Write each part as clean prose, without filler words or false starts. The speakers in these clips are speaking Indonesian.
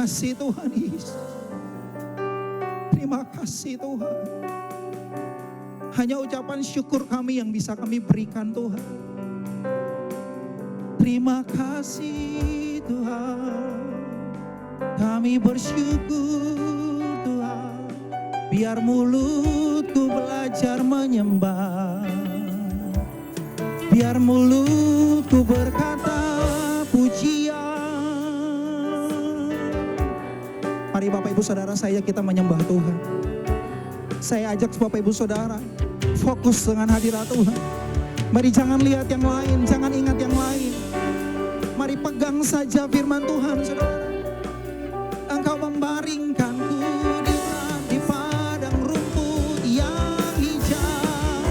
kasih Tuhan Yesus. Terima kasih Tuhan. Hanya ucapan syukur kami yang bisa kami berikan Tuhan. Terima kasih Tuhan. Kami bersyukur Tuhan. Biar mulutku belajar menyembah. Biar mulutku berkata pujian. Mari Bapak Ibu Saudara, saya kita menyembah Tuhan. Saya ajak Bapak Ibu Saudara fokus dengan hadirat Tuhan. Mari jangan lihat yang lain, jangan ingat yang lain. Mari pegang saja firman Tuhan Saudara. Engkau membaringkanku di padang rumput yang hijau.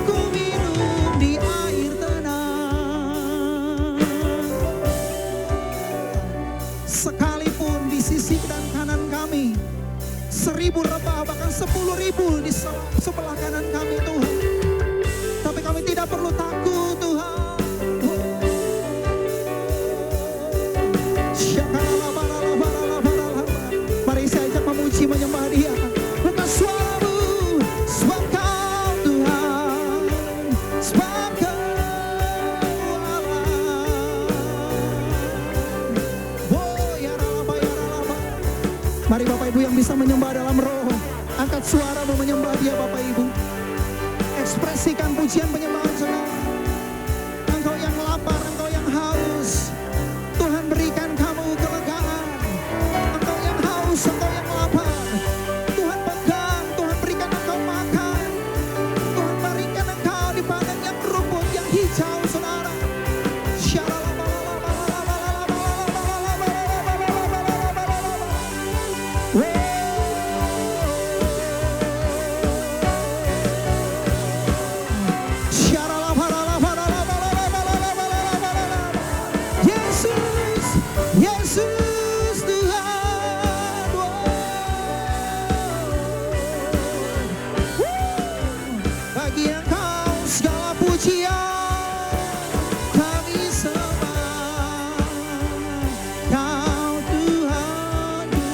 Ku minum di air tenang. Sekalipun di sisi dan kanan kami 1000 rebah bahkan 10.000 di sebelah kanan kami Tuhan. Tapi kami tidak perlu takut Tuhan. Mari saya ajak memuji menyembah Dia. Bukan suaramu, sebab Kau Tuhan, sebab Kau Allah. Oh ya Rama, ya Rama. Mari Bapak Ibu yang bisa menyembah dalam roh, angkat suaramu menyembah Dia Bapak Ibu. Ekspresikan pujian penyembahan saudara. Engkau yang lapar, engkau yang haus, Tuhan berikan kamu kelegaan. Engkau yang haus, engkau yang lapar, Tuhan pegang, Tuhan berikan engkau makan. Tuhan berikan engkau di padang yang rumput yang hijau saudara. Yesus Tuhan, bagi Engkau segala pujian kami sembah. Kau Tuhanku.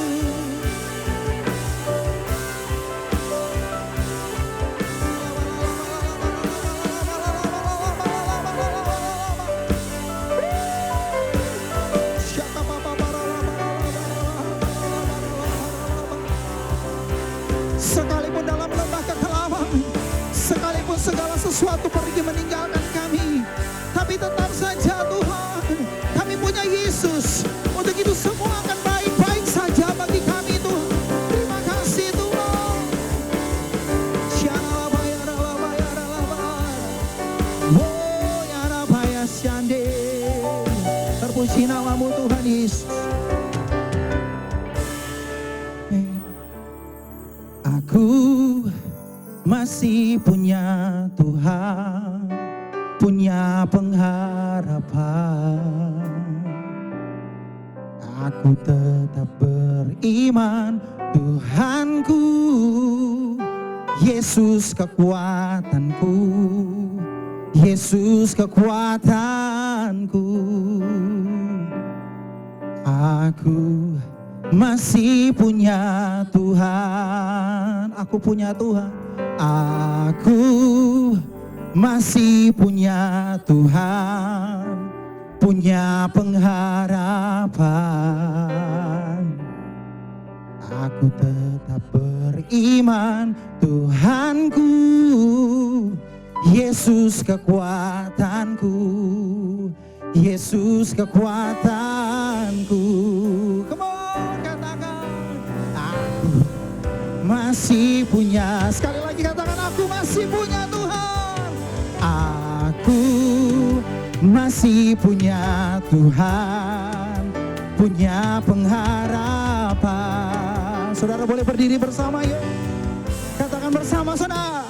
Sekalipun dalam lembah kekelaman, sekalipun segala sesuatu pergi meninggalkan kami, tapi tetap saja Tuhan, kami punya Yesus. Untuk itu semua akan baik-baik saja bagi kami Tuhan. Terima kasih Tuhan. Oh ya Rabaya Syande, terpuji namamu Tuhan Yesus. Aku masih punya Tuhan, punya pengharapan. Aku tetap beriman, Tuhanku, Yesus kekuatanku, Yesus kekuatanku. Aku masih punya Tuhan, aku punya Tuhan. Aku masih punya Tuhan, punya pengharapan. Aku tetap beriman, Tuhanku, Yesus kekuatanku, Yesus kekuatanku. Come on, katakan, aku masih punya. Sekali lagi katakan, aku masih punya Tuhan. Aku masih punya Tuhan, punya pengharapan. Saudara boleh berdiri bersama yuk. Katakan bersama saudara.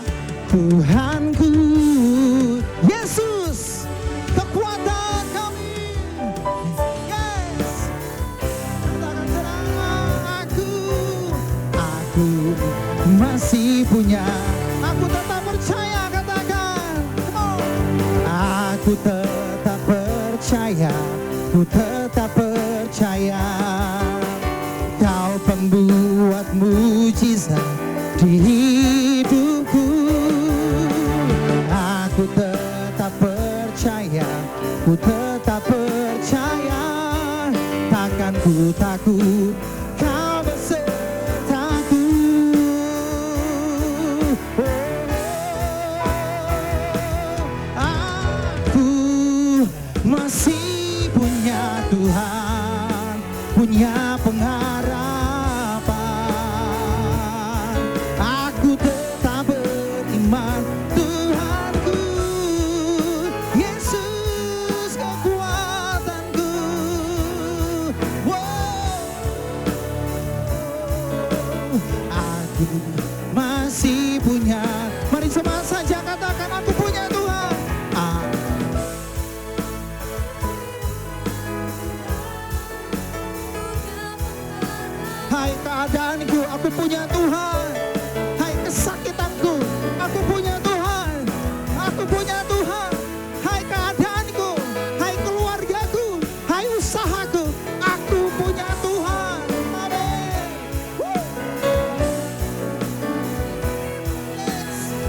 Tuhanku, Yesus, kekuatan kami. Yes. Katakan saudara, aku masih punya. Aku tetap percaya, katakan. Aku tetap percaya, ku tetap percaya. Aku tetap percaya, takkan ku takut, kau besertaku. Aku masih punya Tuhan, punya pengharapan. Aku tetap beriman, Tuhanku, Yesus kekuatanku. Aku masih punya, mari sama saja katakan, aku punya Tuhan. Hai keadaanku, aku punya Tuhan. Hai kesakitanku, aku punya Tuhan. Aku punya Tuhan. Hai keadaanku, hai keluargaku, hai usahaku, aku punya Tuhan. Amin.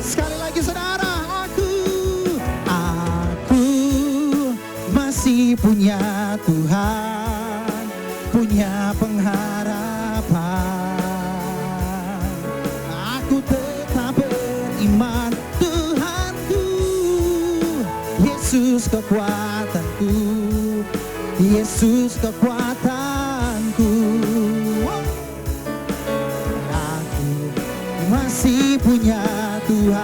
Sekali lagi saudara, aku masih punya Tuhan, punya pengharapan. Aku tetap beriman, Tuhanku, Yesus kekuatanku, Yesus kekuatanku. Aku masih punya Tuhan,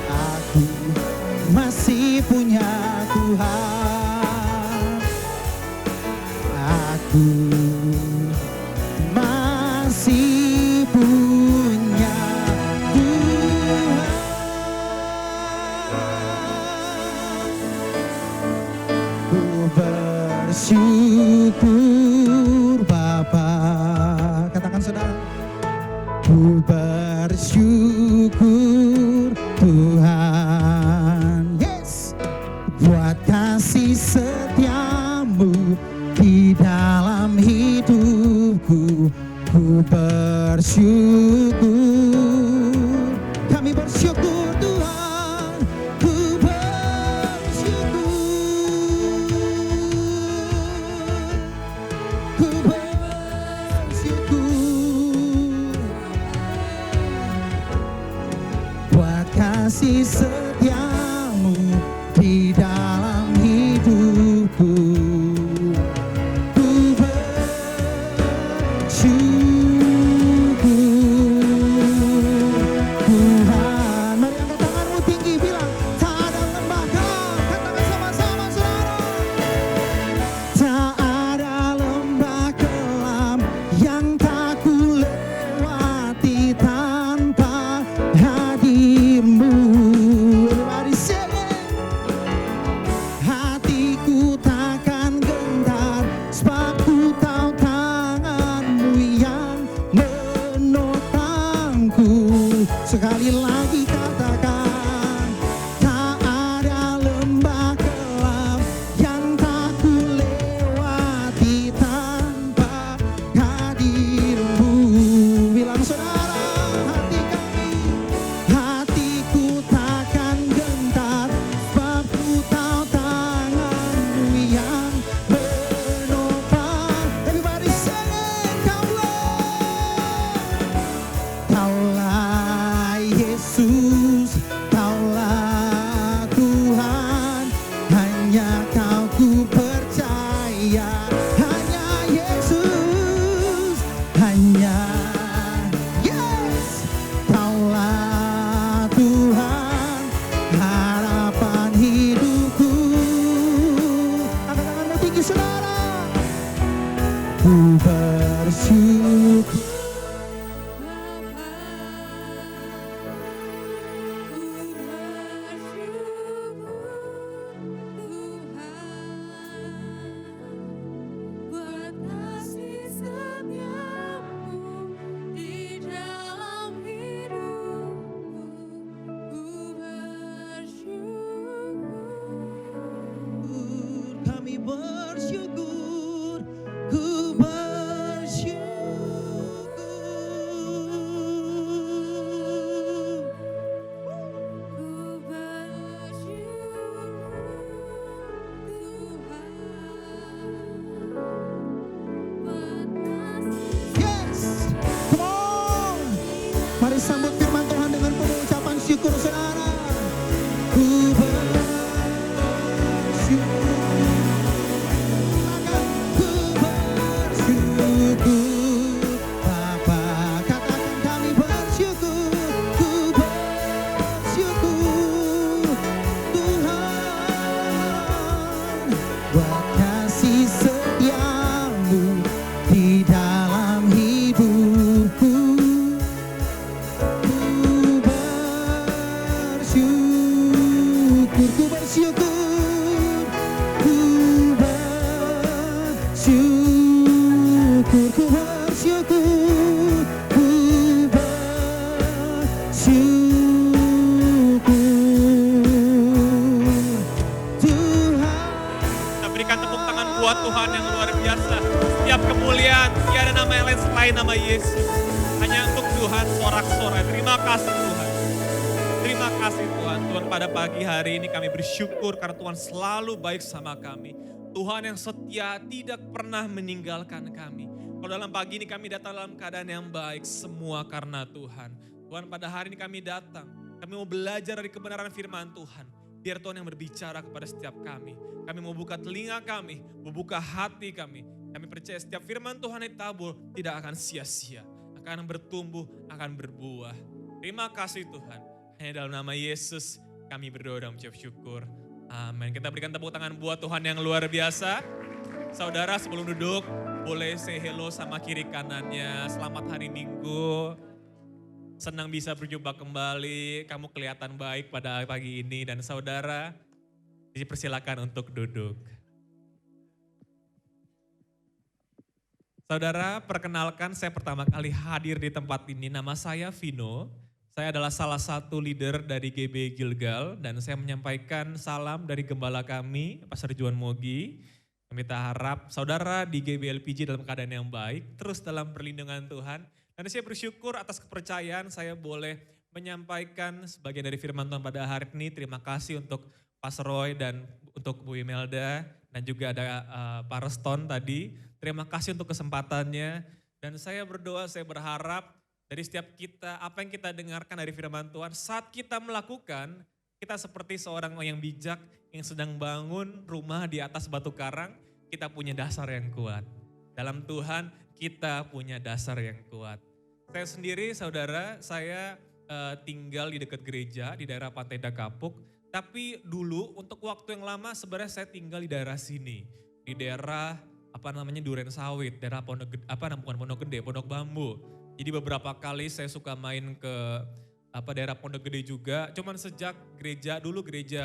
aku masih punya Tuhan, aku masih punya Tuhan. Ku bersyukur Bapa, katakan saudara. Ku bersyukur Tuhan, yes, buat kasih setiamu di dalam hidupku. Ku bersyukur, kami bersyukur Tuhan. Ku bersyukur, ku bersyukur buat kasih setiamu di dalam hidupku. Ku bersyukur Tuhan. Mari angkat tanganmu tinggi, bilang tak ada lembah kelam. Katakan sama-sama saudara. Tak ada lembah kelam yang tak ku lewati tanpa hadirmu. Everybody say it. bersyukur, ku bersyukur, ku bersyukur, ku bersyukur, ku bersyukur Tuhan. Kita berikan tepuk tangan buat Tuhan yang luar biasa. Setiap kemuliaan, tiada nama yang lain selain nama Yesus. Hanya untuk Tuhan sorak-sorai. Terima kasih Tuhan. Terima kasih Tuhan. Tuhan, pada pagi hari ini kami bersyukur karena Tuhan selalu baik sama kami. Tuhan yang setia tidak pernah meninggalkan kami. Kalau dalam pagi ini kami datang dalam keadaan yang baik, semua karena Tuhan. Tuhan, pada hari ini kami datang. Kami mau belajar dari kebenaran firman Tuhan. Biar Tuhan yang berbicara kepada setiap kami. Kami mau buka telinga kami, membuka hati kami. Kami percaya setiap firman Tuhan yang ditabur tidak akan sia-sia. Akan bertumbuh, akan berbuah. Terima kasih Tuhan. Hanya dalam nama Yesus kami berdoa dan mengucap syukur. Amin. Kita berikan tepuk tangan buat Tuhan yang luar biasa. Saudara sebelum duduk boleh say hello sama kiri kanannya. Selamat hari Minggu. Senang bisa berjumpa kembali. Kamu kelihatan baik pada pagi ini. Dan saudara dipersilakan untuk duduk. Saudara, perkenalkan saya pertama kali hadir di tempat ini. Nama saya Vino. Saya adalah salah satu leader dari GB Gilgal dan saya menyampaikan salam dari gembala kami, Pastor Juan Mogi. Kami harap saudara di GB LPG dalam keadaan yang baik, terus dalam perlindungan Tuhan. Dan saya bersyukur atas kepercayaan saya boleh menyampaikan sebagian dari firman Tuhan pada hari ini. Terima kasih untuk Pastor Roy dan untuk Bu Imelda dan juga ada Pak Reston tadi. Terima kasih untuk kesempatannya dan saya berdoa, saya berharap dari setiap kita, apa yang kita dengarkan dari firman Tuhan, saat kita melakukan, kita seperti seorang yang bijak yang sedang bangun rumah di atas batu karang, kita punya dasar yang kuat. Dalam Tuhan kita punya dasar yang kuat. Saya sendiri saudara, saya tinggal di dekat gereja di daerah Pantai Dakapuk, tapi dulu untuk waktu yang lama sebenarnya saya tinggal di daerah sini, di daerah Duren Sawit, daerah Pondok Gede, Pondok Bambu. Jadi beberapa kali saya suka main ke daerah Pondok Gede juga. Cuman sejak gereja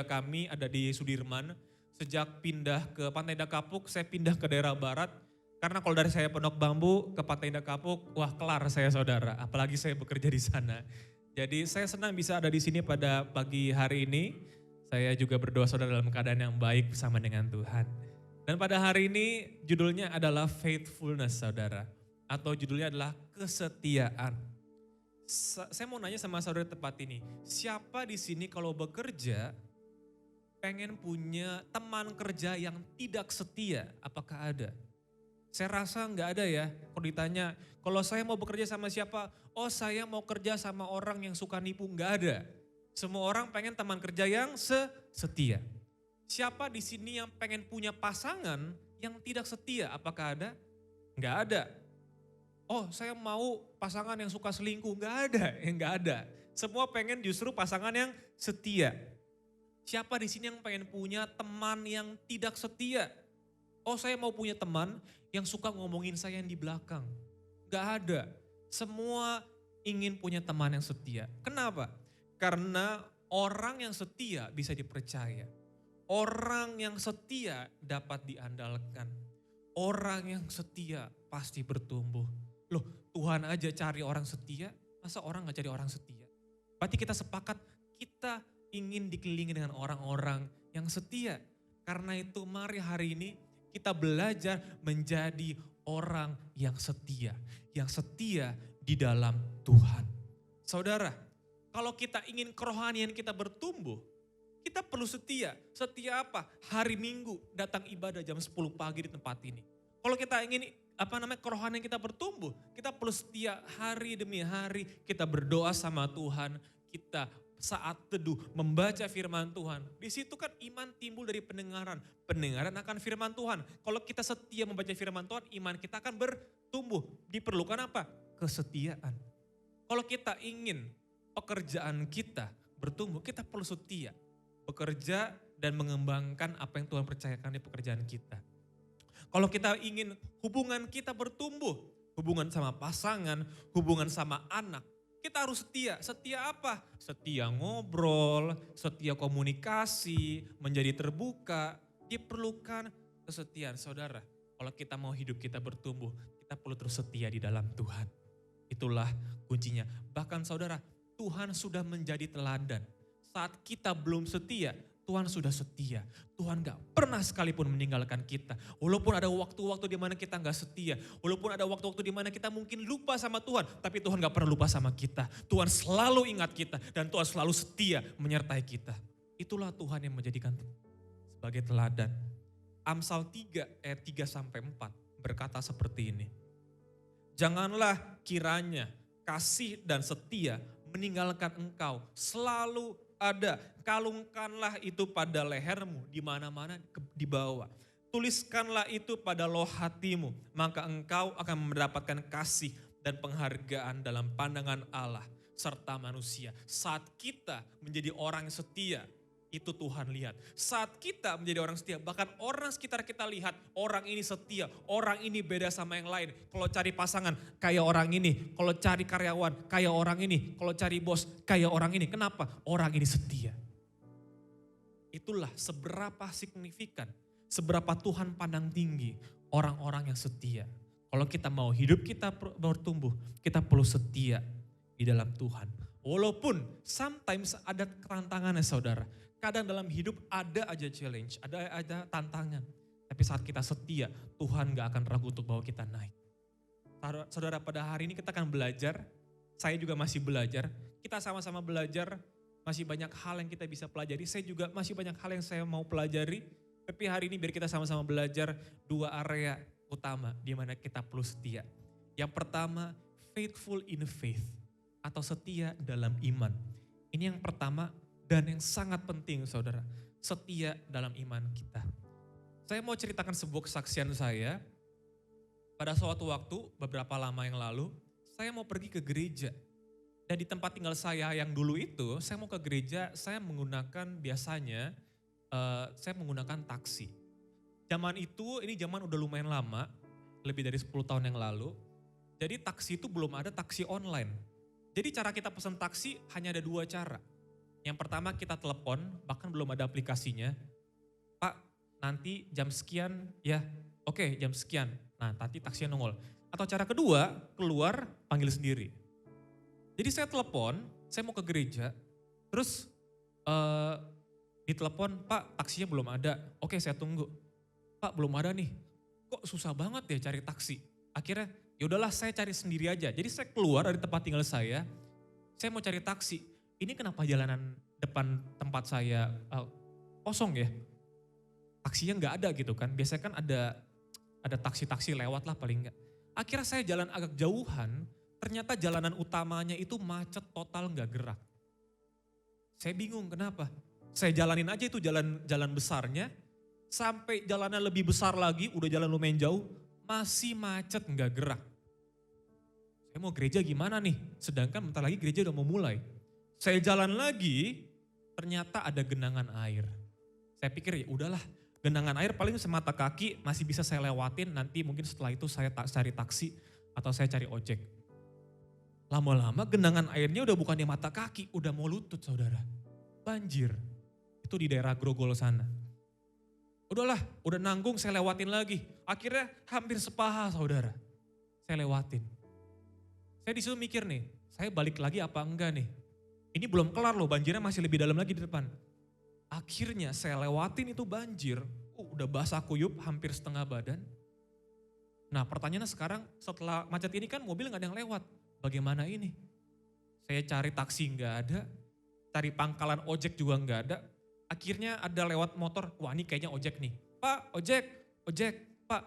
kami ada di Sudirman. Sejak pindah ke Pantai Dakapuk, saya pindah ke daerah barat. Karena kalau dari saya Pondok Bambu ke Pantai Dakapuk, wah kelar saya saudara. Apalagi saya bekerja di sana. Jadi saya senang bisa ada di sini pada pagi hari ini. Saya juga berdoa saudara dalam keadaan yang baik bersama dengan Tuhan. Dan pada hari ini judulnya adalah faithfulness saudara. Atau judulnya adalah kesetiaan. Saya mau nanya sama saudara tempat ini, siapa di sini kalau bekerja pengen punya teman kerja yang tidak setia? Apakah ada? Saya rasa nggak ada ya. Kalau ditanya, kalau saya mau bekerja sama siapa? Oh saya mau kerja sama orang yang suka nipu, nggak ada. Semua orang pengen teman kerja yang setia. Siapa di sini yang pengen punya pasangan yang tidak setia? Apakah ada? Nggak ada. Oh saya mau pasangan yang suka selingkuh, nggak ada. Semua pengen justru pasangan yang setia. Siapa di sini yang pengen punya teman yang tidak setia? Oh saya mau punya teman yang suka ngomongin saya yang di belakang. Nggak ada. Semua ingin punya teman yang setia. Kenapa? Karena orang yang setia bisa dipercaya. Orang yang setia dapat diandalkan. Orang yang setia pasti bertumbuh. Loh Tuhan aja cari orang setia, masa orang gak cari orang setia? Berarti kita sepakat kita ingin dikelilingi dengan orang-orang yang setia. Karena itu mari hari ini kita belajar menjadi orang yang setia. Yang setia di dalam Tuhan. Saudara, kalau kita ingin kerohanian kita bertumbuh, kita perlu setia. Setia apa? Hari Minggu datang ibadah jam 10 pagi di tempat ini. Kalau kita ingin kerohanian kita bertumbuh, kita perlu setia hari demi hari kita berdoa sama Tuhan, kita saat teduh membaca firman Tuhan. Di situ kan iman timbul dari pendengaran, pendengaran akan firman Tuhan. Kalau kita setia membaca firman Tuhan, iman kita akan bertumbuh. Diperlukan apa? Kesetiaan. Kalau kita ingin pekerjaan kita bertumbuh, kita perlu setia. Bekerja dan mengembangkan apa yang Tuhan percayakan di pekerjaan kita. Kalau kita ingin hubungan kita bertumbuh, hubungan sama pasangan, hubungan sama anak, Kita harus setia. Setia apa? Setia ngobrol, setia komunikasi, menjadi terbuka. Diperlukan kesetiaan. Saudara, kalau kita mau hidup kita bertumbuh, kita perlu terus setia di dalam Tuhan. Itulah kuncinya. Bahkan saudara, Tuhan sudah menjadi teladan. Saat kita belum setia, Tuhan sudah setia. Tuhan gak pernah sekalipun meninggalkan kita. Walaupun ada waktu-waktu di mana kita gak setia. Walaupun ada waktu-waktu di mana kita mungkin lupa sama Tuhan. Tapi Tuhan gak pernah lupa sama kita. Tuhan selalu ingat kita. Dan Tuhan selalu setia menyertai kita. Itulah Tuhan yang menjadikan sebagai teladan. Amsal 3 ayat 3-4 berkata seperti ini. Janganlah kiranya kasih dan setia meninggalkan engkau. Selalu ada, kalungkanlah itu pada lehermu, di mana-mana dibawa. Tuliskanlah itu pada loh hatimu, maka engkau akan mendapatkan kasih dan penghargaan dalam pandangan Allah serta manusia. Saat kita menjadi orang yang setia, itu Tuhan lihat. Saat kita menjadi orang setia, bahkan orang sekitar kita lihat, orang ini setia, orang ini beda sama yang lain. Kalau cari pasangan, kayak orang ini. Kalau cari karyawan, kayak orang ini. Kalau cari bos, kayak orang ini. Kenapa? Orang ini setia. Itulah seberapa signifikan, seberapa Tuhan pandang tinggi orang-orang yang setia. Kalau kita mau hidup kita bertumbuh, kita perlu setia di dalam Tuhan. Walaupun sometimes ada tantangannya saudara. Kadang dalam hidup ada aja challenge, ada tantangan. Tapi saat kita setia, Tuhan gak akan ragu untuk bawa kita naik. Saudara, pada hari ini kita akan belajar, saya juga masih belajar. Kita sama-sama belajar, masih banyak hal yang kita bisa pelajari. Saya juga masih banyak hal yang saya mau pelajari. Tapi hari ini biar kita sama-sama belajar 2 area utama di mana kita perlu setia. Yang pertama, faithful in faith atau setia dalam iman. Ini yang pertama. Dan yang sangat penting saudara, setia dalam iman kita. Saya mau ceritakan sebuah kesaksian saya. Pada suatu waktu, beberapa lama yang lalu, saya mau pergi ke gereja. Dan di tempat tinggal saya yang dulu itu, saya mau ke gereja, saya menggunakan biasanya, saya menggunakan taksi. Zaman itu, ini zaman udah lumayan lama, lebih dari 10 tahun yang lalu. Jadi taksi itu belum ada taksi online. Jadi cara kita pesan taksi hanya ada 2 cara. Yang pertama kita telepon, bahkan belum ada aplikasinya. Pak, nanti jam sekian ya, oke jam sekian. Nah nanti taksinya nongol. Atau cara kedua, keluar panggil sendiri. Jadi saya telepon, saya mau ke gereja, terus ditelepon, Pak taksinya belum ada. Oke saya tunggu. Pak belum ada nih, kok susah banget ya cari taksi. Akhirnya yaudahlah saya cari sendiri aja. Jadi saya keluar dari tempat tinggal saya mau cari taksi. Ini kenapa jalanan depan tempat saya kosong ya? Taksinya nggak ada gitu kan. Biasanya kan ada taksi-taksi lewat lah paling nggak. Akhirnya saya jalan agak jauhan, ternyata jalanan utamanya itu macet total nggak gerak. Saya bingung kenapa. Saya jalanin aja itu jalan besarnya, sampai jalannya lebih besar lagi, udah jalan lumayan jauh, masih macet nggak gerak. Saya mau gereja gimana nih? Sedangkan bentar lagi gereja udah mau mulai. Saya jalan lagi, ternyata ada genangan air. Saya pikir ya udahlah, genangan air paling semata kaki masih bisa saya lewatin, nanti mungkin setelah itu saya cari taksi atau saya cari ojek. Lama-lama genangan airnya udah bukan di mata kaki, udah mau lutut saudara. Banjir, itu di daerah Grogol sana. Udahlah, udah nanggung saya lewatin lagi. Akhirnya hampir sepaha saudara, saya lewatin. Saya disuruh mikir nih, saya balik lagi apa enggak nih? Ini belum kelar loh, banjirnya masih lebih dalam lagi di depan. Akhirnya saya lewatin itu banjir, udah basah kuyup hampir setengah badan. Nah pertanyaannya sekarang setelah macet ini kan mobil gak ada yang lewat. Bagaimana ini? Saya cari taksi gak ada, cari pangkalan ojek juga gak ada. Akhirnya ada lewat motor, wah ini kayaknya ojek nih. Pak ojek, Pak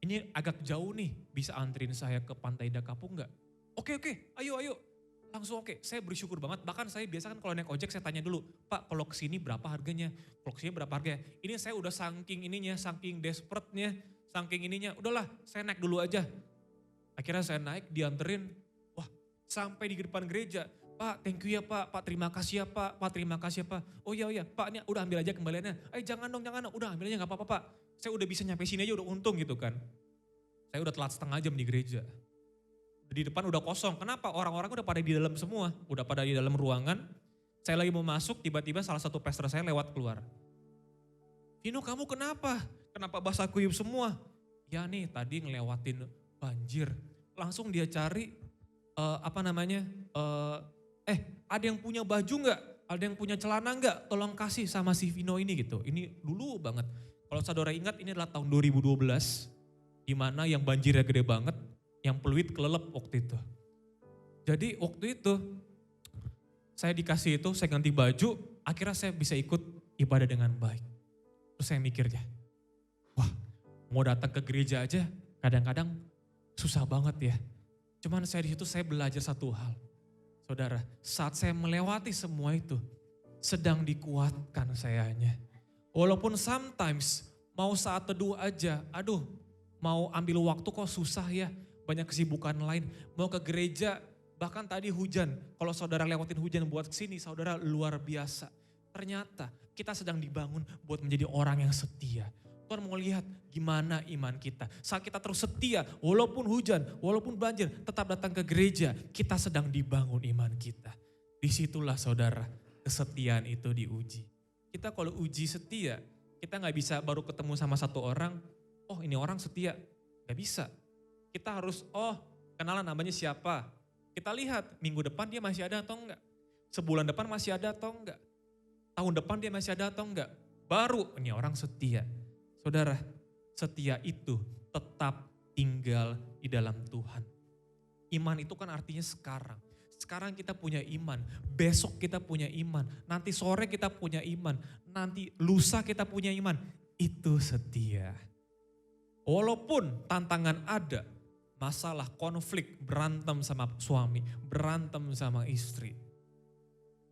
ini agak jauh nih, bisa anterin saya ke Pantai Dakapu gak? Oke, ayo. Langsung oke, saya bersyukur banget. Bahkan saya biasa kan kalau naik ojek saya tanya dulu, Pak kalau kesini berapa harganya? Kalau kesini berapa harganya? Ini saya udah saking ininya, saking desperate-nya, saking ininya. Udahlah saya naik dulu aja. Akhirnya saya naik, dianterin. Wah sampai di depan gereja. Pak thank you ya Pak terima kasih ya Pak terima kasih ya Pak. Oh iya Pak ini udah ambil aja kembaliannya. Jangan dong, udah ambil aja gak apa-apa Pak. Saya udah bisa nyampe sini aja udah untung gitu kan. Saya udah telat setengah jam di gereja. Di depan udah kosong. Kenapa? Orang-orang udah pada di dalam semua. Udah pada di dalam ruangan. Saya lagi mau masuk, tiba-tiba salah satu pastor saya lewat keluar. Vino, kamu kenapa? Kenapa basah kuyup semua? Ya nih, tadi ngelewatin banjir. Langsung dia cari, ada yang punya baju nggak? Ada yang punya celana nggak? Tolong kasih sama si Vino ini gitu. Ini dulu banget. Kalau saudara ingat, ini adalah tahun 2012. Di mana yang banjirnya gede banget. Yang peluit kelelep waktu itu. Jadi waktu itu saya dikasih itu, saya ganti baju, akhirnya saya bisa ikut ibadah dengan baik. Terus saya mikirnya, wah mau datang ke gereja aja kadang-kadang susah banget ya. Cuman saya di situ saya belajar satu hal. Saudara, saat saya melewati semua itu, sedang dikuatkan sayanya. Walaupun sometimes mau saat teduh aja, aduh mau ambil waktu kok susah ya. Banyak kesibukan lain, mau ke gereja, bahkan tadi hujan. Kalau saudara lewatin hujan buat kesini, saudara luar biasa. Ternyata kita sedang dibangun buat menjadi orang yang setia. Tuhan mau lihat gimana iman kita. Saat kita terus setia, walaupun hujan, walaupun banjir, tetap datang ke gereja, kita sedang dibangun iman kita. Disitulah saudara, kesetiaan itu diuji. Kita kalau uji setia, kita gak bisa baru ketemu sama satu orang, oh ini orang setia, gak bisa. Kita harus, kenalan namanya siapa. Kita lihat minggu depan dia masih ada atau enggak. Sebulan depan masih ada atau enggak. Tahun depan dia masih ada atau enggak. Baru ini orang setia. Saudara, setia itu tetap tinggal di dalam Tuhan. Iman itu kan artinya sekarang. Sekarang kita punya iman, besok kita punya iman, nanti sore kita punya iman, nanti lusa kita punya iman. Itu setia. Walaupun tantangan ada, masalah, konflik, berantem sama suami, berantem sama istri.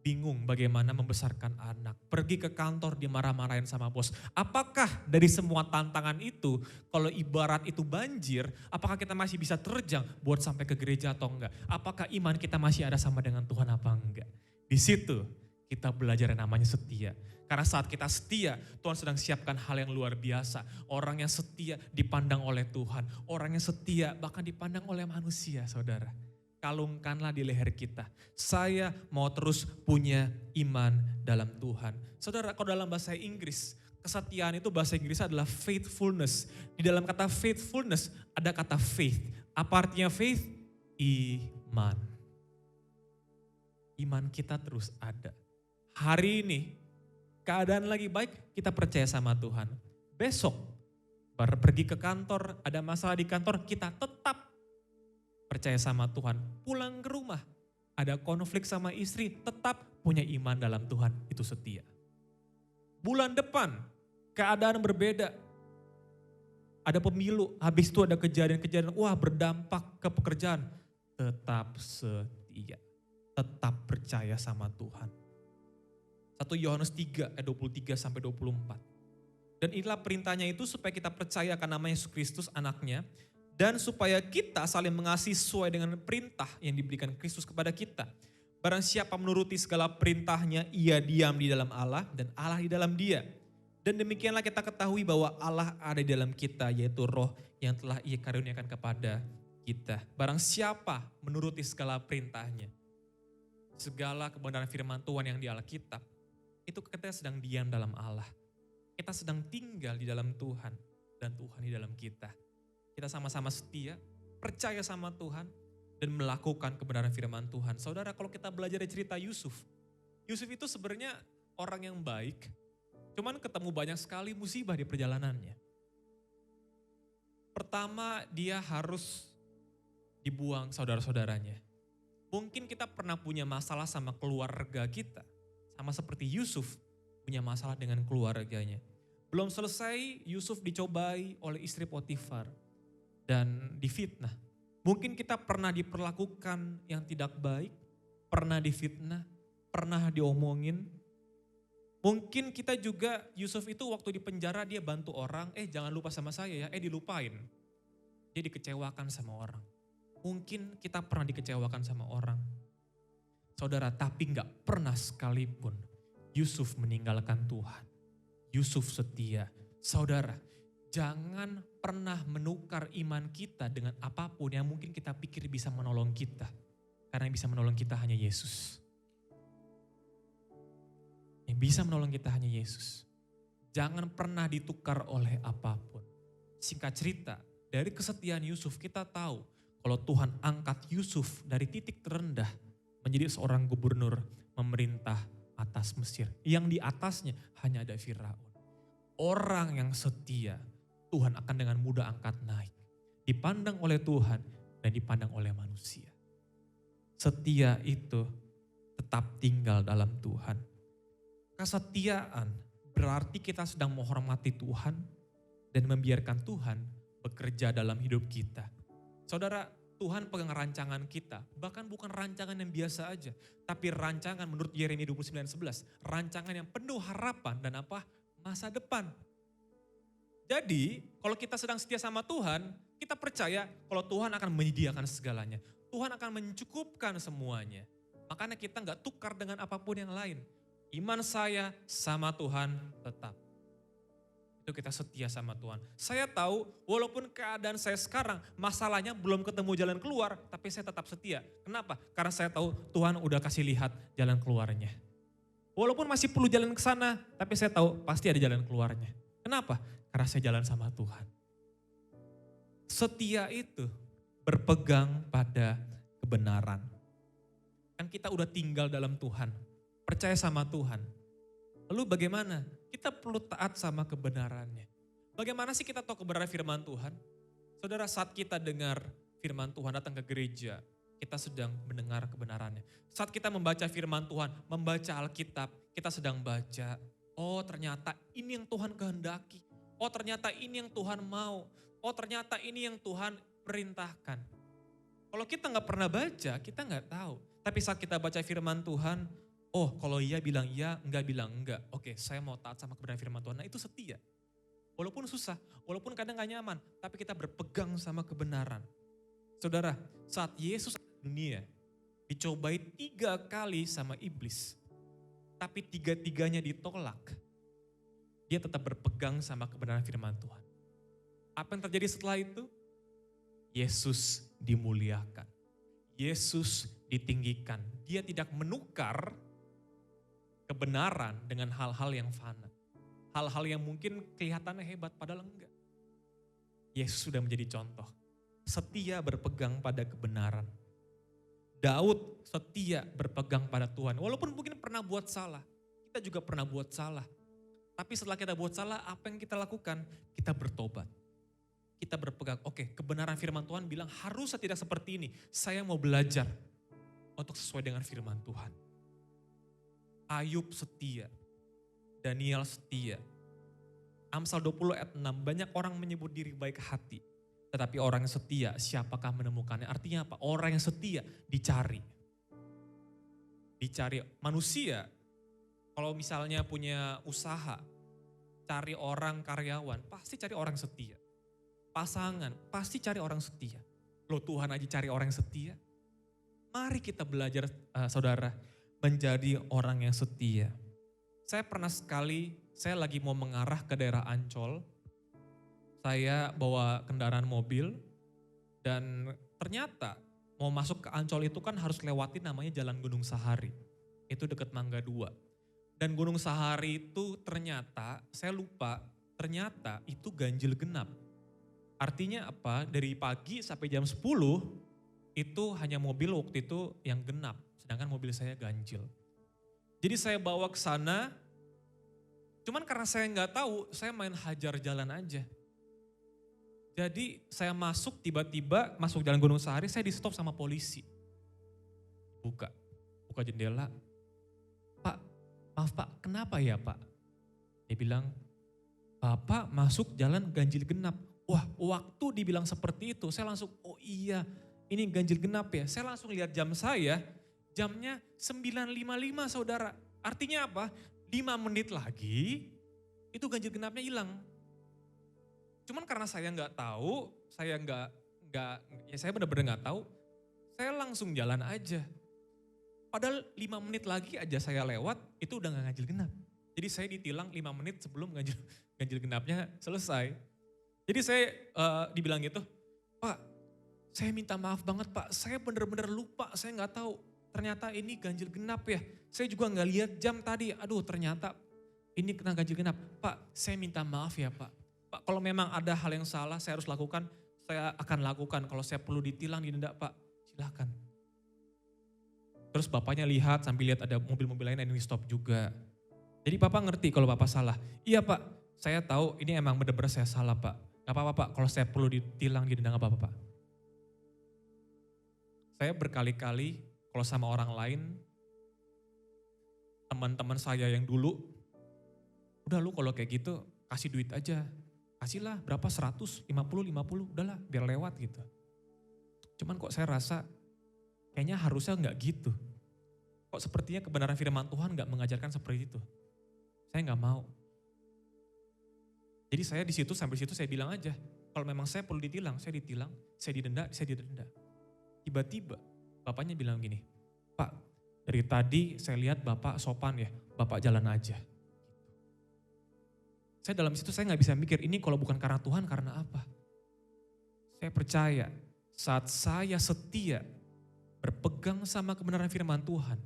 Bingung bagaimana membesarkan anak. Pergi ke kantor dimarah-marahin sama bos. Apakah dari semua tantangan itu, kalau ibarat itu banjir, apakah kita masih bisa terjang buat sampai ke gereja atau enggak? Apakah iman kita masih ada sama dengan Tuhan apa enggak? Di situ kita belajar yang namanya setia. Karena saat kita setia, Tuhan sedang siapkan hal yang luar biasa. Orang yang setia dipandang oleh Tuhan. Orang yang setia bahkan dipandang oleh manusia, saudara. Kalungkanlah di leher kita. Saya mau terus punya iman dalam Tuhan. Saudara, kalau dalam bahasa Inggris, kesetiaan itu bahasa Inggris adalah faithfulness. Di dalam kata faithfulness ada kata faith. Apa artinya faith? Iman. Iman kita terus ada. Hari ini, keadaan lagi baik, kita percaya sama Tuhan. Besok, baru pergi ke kantor, ada masalah di kantor, kita tetap percaya sama Tuhan. Pulang ke rumah, ada konflik sama istri, tetap punya iman dalam Tuhan, itu setia. Bulan depan, keadaan berbeda. Ada pemilu, habis itu ada kejadian-kejadian, wah berdampak ke pekerjaan. Tetap setia, tetap percaya sama Tuhan. 1 Yohanes 3 ayat 23 sampai 24. Dan inilah perintahnya itu supaya kita percaya akan nama Yesus Kristus anaknya. Dan supaya kita saling mengasihi sesuai dengan perintah yang diberikan Kristus kepada kita. Barang siapa menuruti segala perintahnya, ia diam di dalam Allah dan Allah di dalam dia. Dan demikianlah kita ketahui bahwa Allah ada di dalam kita, yaitu roh yang telah ia karuniakan kepada kita. Barang siapa menuruti segala perintahnya, segala kebenaran firman Tuhan yang di Alkitab, itu kita sedang diam dalam Allah. Kita sedang tinggal di dalam Tuhan dan Tuhan di dalam kita. Kita sama-sama setia, percaya sama Tuhan, dan melakukan kebenaran firman Tuhan. Saudara, kalau kita belajar dari cerita Yusuf, Yusuf itu sebenarnya orang yang baik, cuman ketemu banyak sekali musibah di perjalanannya. Pertama, dia harus dibuang saudara-saudaranya. Mungkin kita pernah punya masalah sama keluarga kita, sama seperti Yusuf punya masalah dengan keluarganya. Belum selesai, Yusuf dicobai oleh istri Potifar dan difitnah. Mungkin kita pernah diperlakukan yang tidak baik, pernah difitnah, pernah diomongin. Mungkin kita juga, Yusuf itu waktu di penjara dia bantu orang, jangan lupa sama saya ya, dilupain. Dia dikecewakan sama orang. Mungkin kita pernah dikecewakan sama orang. Saudara, tapi gak pernah sekalipun Yusuf meninggalkan Tuhan. Yusuf setia. Saudara, Jangan pernah menukar iman kita dengan apapun yang mungkin kita pikir bisa menolong kita. Karena yang bisa menolong kita hanya Yesus. Yang bisa menolong kita hanya Yesus. Jangan pernah ditukar oleh apapun. Singkat cerita, dari kesetiaan Yusuf kita tahu kalau Tuhan angkat Yusuf dari titik terendah menjadi seorang gubernur memerintah atas Mesir. Yang di atasnya hanya ada Firaun. Orang yang setia Tuhan akan dengan mudah angkat naik. Dipandang oleh Tuhan dan dipandang oleh manusia. Setia itu tetap tinggal dalam Tuhan. Kesetiaan berarti kita sedang menghormati Tuhan dan membiarkan Tuhan bekerja dalam hidup kita. Saudara, Tuhan pegang rancangan kita, bahkan bukan rancangan yang biasa aja, tapi rancangan menurut Yeremia 29:11, rancangan yang penuh harapan dan apa? Masa depan. Jadi, kalau kita sedang setia sama Tuhan, kita percaya kalau Tuhan akan menyediakan segalanya. Tuhan akan mencukupkan semuanya. Makanya kita nggak tukar dengan apapun yang lain. Iman saya sama Tuhan tetap. Itu kita setia sama Tuhan. Saya tahu walaupun keadaan saya sekarang masalahnya belum ketemu jalan keluar, tapi saya tetap setia. Kenapa? Karena saya tahu Tuhan udah kasih lihat jalan keluarnya. Walaupun masih perlu jalan ke sana, tapi saya tahu pasti ada jalan keluarnya. Kenapa? Karena saya jalan sama Tuhan. Setia itu berpegang pada kebenaran. Kan kita udah tinggal dalam Tuhan, percaya sama Tuhan. Lalu bagaimana? Kita perlu taat sama kebenarannya. Bagaimana sih kita tahu kebenaran firman Tuhan? Saudara, saat kita dengar firman Tuhan datang ke gereja, kita sedang mendengar kebenarannya. Saat kita membaca firman Tuhan, membaca Alkitab, kita sedang baca, oh ternyata ini yang Tuhan kehendaki. Oh ternyata ini yang Tuhan mau. Oh ternyata ini yang Tuhan perintahkan. Kalau kita nggak pernah baca, kita nggak tahu. Tapi saat kita baca firman Tuhan, oh kalau iya bilang iya, enggak bilang enggak. Oke, saya mau taat sama kebenaran firman Tuhan. Nah itu setia. Walaupun susah, walaupun kadang gak nyaman, tapi kita berpegang sama kebenaran. Saudara, saat Yesus di dunia, dicobai 3 kali sama iblis. Tapi 3-tiganya ditolak. Dia tetap berpegang sama kebenaran firman Tuhan. Apa yang terjadi setelah itu? Yesus dimuliakan. Yesus ditinggikan. Dia tidak menukar kebenaran dengan hal-hal yang fana. Hal-hal yang mungkin kelihatannya hebat padahal enggak. Yesus sudah menjadi contoh. Setia berpegang pada kebenaran. Daud setia berpegang pada Tuhan. Walaupun mungkin pernah buat salah. Kita juga pernah buat salah. Tapi setelah kita buat salah, apa yang kita lakukan? Kita bertobat. Kita berpegang, oke, kebenaran firman Tuhan bilang harusnya tidak seperti ini. Saya mau belajar untuk sesuai dengan firman Tuhan. Ayub setia. Daniel setia. Amsal 20 ayat 6, banyak orang menyebut diri baik hati. Tetapi orang yang setia, siapakah menemukannya? Artinya apa? Orang yang setia dicari. Dicari manusia, kalau misalnya punya usaha, cari orang karyawan, pasti cari orang setia. Pasangan, pasti cari orang setia. Loh Tuhan aja cari orang yang setia. Mari kita belajar saudara, menjadi orang yang setia. Saya pernah sekali, saya lagi mau mengarah ke daerah Ancol. Saya bawa kendaraan mobil dan ternyata mau masuk ke Ancol itu kan harus lewatin namanya Jalan Gunung Sahari. Itu dekat Mangga 2. Dan Gunung Sahari itu ternyata, saya lupa, ternyata itu ganjil genap. Artinya apa? Dari pagi sampai jam 10 itu hanya mobil waktu itu yang genap. Sedangkan mobil saya ganjil. Jadi saya bawa ke sana, cuman karena saya nggak tahu, saya main hajar jalan aja. Jadi saya masuk tiba-tiba masuk Jalan Gunung Sahari, saya di stop sama polisi. Buka jendela. Pak, maaf Pak, kenapa ya Pak? Dia bilang, Bapak masuk jalan ganjil genap. Wah, waktu dibilang seperti itu, saya langsung, oh iya, ini ganjil genap ya. Saya langsung lihat jam saya, jamnya 9.55 saudara. Artinya apa? 5 menit lagi, itu ganjil genapnya hilang. Cuman karena saya nggak tahu, saya benar-benar nggak tahu, saya langsung jalan aja. Padahal 5 menit lagi aja saya lewat, itu udah gak ganjil genap. Jadi saya ditilang 5 menit sebelum ganjil genapnya selesai. Jadi saya dibilang gitu, Pak, saya minta maaf banget Pak, saya bener-bener lupa, saya nggak tahu ternyata ini ganjil genap ya. Saya juga nggak lihat jam tadi, aduh ternyata ini kena ganjil genap. Pak, saya minta maaf ya Pak. Pak, kalau memang ada hal yang salah saya harus lakukan, saya akan lakukan. Kalau saya perlu ditilang, didenda Pak, silakan. Terus bapaknya lihat sambil lihat ada mobil-mobil lain yang stop juga. Jadi Bapak ngerti kalau Bapak salah. Iya Pak, saya tahu ini emang benar-benar saya salah Pak. Gak apa-apa Pak, kalau saya perlu ditilang, didenda gak apa-apa Pak. Saya berkali-kali kalau sama orang lain, teman-teman saya yang dulu, udah lu kalau kayak gitu kasih duit aja. Kasihlah berapa 100, 50, udahlah biar lewat gitu. Cuman kok saya rasa kayaknya harusnya gak gitu. Kok sepertinya kebenaran firman Tuhan gak mengajarkan seperti itu. Saya gak mau. Jadi saya di situ sampai situ saya bilang aja, kalau memang saya perlu ditilang, saya ditilang, saya didenda. Tiba-tiba bapaknya bilang gini, Pak, dari tadi saya lihat Bapak sopan ya, Bapak jalan aja. Saya dalam situ saya nggak bisa mikir, ini kalau bukan karena Tuhan karena apa? Saya percaya saat saya setia berpegang sama kebenaran firman Tuhan,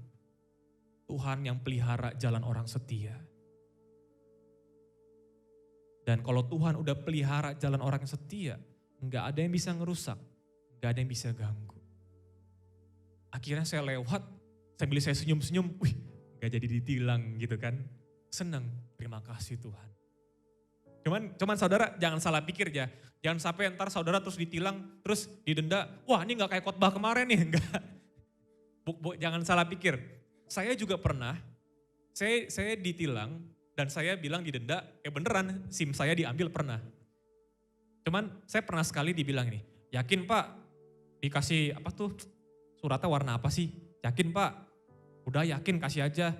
Tuhan yang pelihara jalan orang setia. Dan kalau Tuhan udah pelihara jalan orang yang setia, nggak ada yang bisa ngerusak, nggak ada yang bisa ganggu. Akhirnya saya lewat, sambil saya senyum-senyum, wih gak jadi ditilang gitu kan. Senang, terima kasih Tuhan. Cuman saudara jangan salah pikir ya. Jangan sampai ntar saudara terus ditilang, terus didenda. Wah ini gak kayak khotbah kemarin nih, enggak. Jangan salah pikir. Saya juga pernah, saya ditilang dan saya bilang didenda, beneran SIM saya diambil pernah. Cuman saya pernah sekali dibilang ini, yakin Pak dikasih apa tuh, suratnya warna apa sih? Yakin Pak? Udah yakin kasih aja.